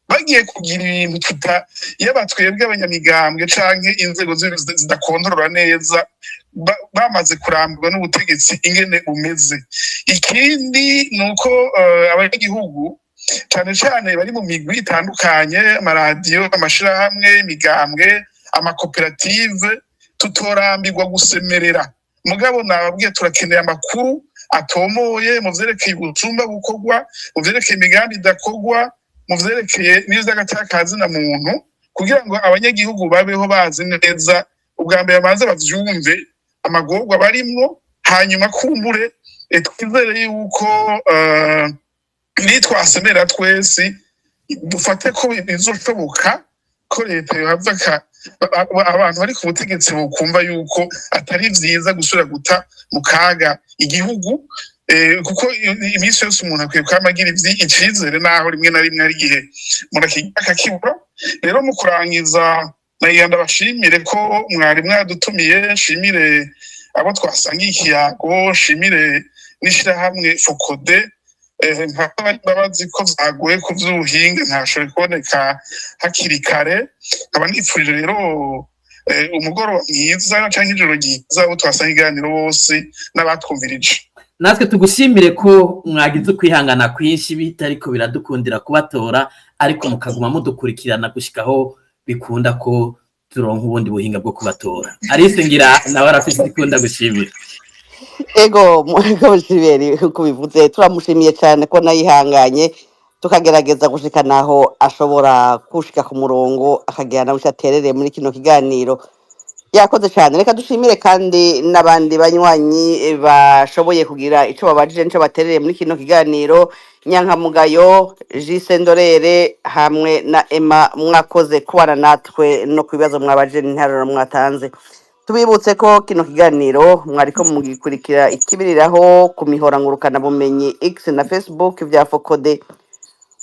bagiye kugira ibintu yaba twebwe abanyamigambwe canke inzego zidakontorora neza, bamaze kurambirwa n'ubutegetsi ingene bumeze. Ikindi nuko abanyagihugu cyane cyane bari mu migwi itandukanye, amaradiyo, amashirahamwe, imigambwe, amakoperative, tutorambirwa gusemerera. Mugabo nababwiye turakeneye amakuru atomoye mu vyerekeye ubusuma bukorwa, mu vyerekeye imigambi idakorwa, mu vyerekeye n'ivy'agatakazi na muntu, kugira ngo abanyagihugu babeho bazi neza. Ubwa mbere babanze bavyumve amagorwa barimwo, hanyuma kumbure twizere yuko nitwasemera twese dufate ko bizoshoboka ko leta yohava abantu bari ku butegetsi bukumva yuko atari vyiza gusubira guta mu kaga igihugu, kuko iminsi yose umuntu akwiye kwamagira icizere, naho rimwe na rimwe ari igihe umuntu akakibura. Rero mu kurangiza nagira ndabashimire ko mwari mwadutumiye, nshimire abo twasangiye ikiyago, nshimire n'ishirahamwe Focode babazi ko zaguye ku vy'ubuhinga ntashoboye kuboneka hakiri kare nkaba nifurije rero umugoroba mwiza canke ijoro ryiza abo twasanga iganiro bose n'abatwumvirije. Natwe tugushimire ko mwagize kwihangana kwinshi bitariko biradukundira kubatora ariko mukaguma mudukurikirana gushikaho bikunda ko turonka ubundi buhinga bwo kubatora. Alice ngira nawe arafise ikunda gushimira. Ego mushiberi uko bivuze turamushimiye cyane ko nayihanganye tukagerageza gushika naho ashobora kushika ku murongo akagira nawe cyaterere muri kino kiganiro. Yakoze cyane, reka dushimire kandi n'abandi banywanyi bashoboye kugira ico babajije nico baterere muri kino kiganiro. Nyankamugayo, Jise Ndorere hamwe na Emma mwakoze kubana natwe no kubibazo mwabajije n'intaruro mwatanze. Tubibutse ko kino kiganiro mwariko mugikurikira ikibiriraho ku mihora ngurukana bumenyi X na Facebook vya Fokode.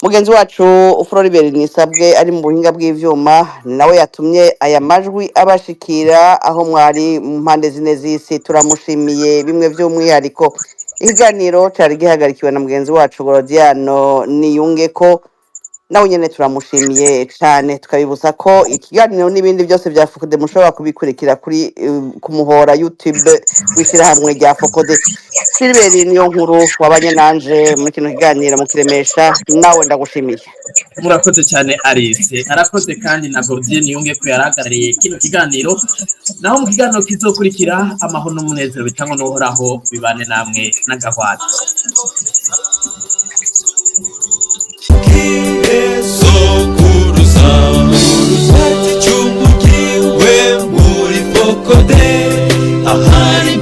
Mugenzi wacu Floribert Nisabwe ari mu buhinga bw'ivyuma nawe yatumye aya majwi abashikira aho mwari mu mpande zine z'isi. Turamushimiye bimwe vy'umwihariko. Ikiganiro cari gihagarikiwe na mugenzi wacu Gorodiano Niyunge ko nawe nyene turamushimiye cyane. Tukabibutsa ko ikiganiro n'ibindi byose bya Fokode mushobora kubikurikira kuri ku muhora YouTube w'ishirahamwe rya Fokode. Silver niyo nkuru wabanye nanje muri kino kiganiro mu kiremesha nawe ndagushimiye. Murakoze cyane Alice, arakoze kandi na Gordier Niyunge ko yarahagarariye kino kiganiro. Naho mu kiganiro kizokurikira amahoro n'umunezero bitangwa n'uhoraho bibane namwe n'agahwati. Sokuruza cyumugiwe muri Fokode ahari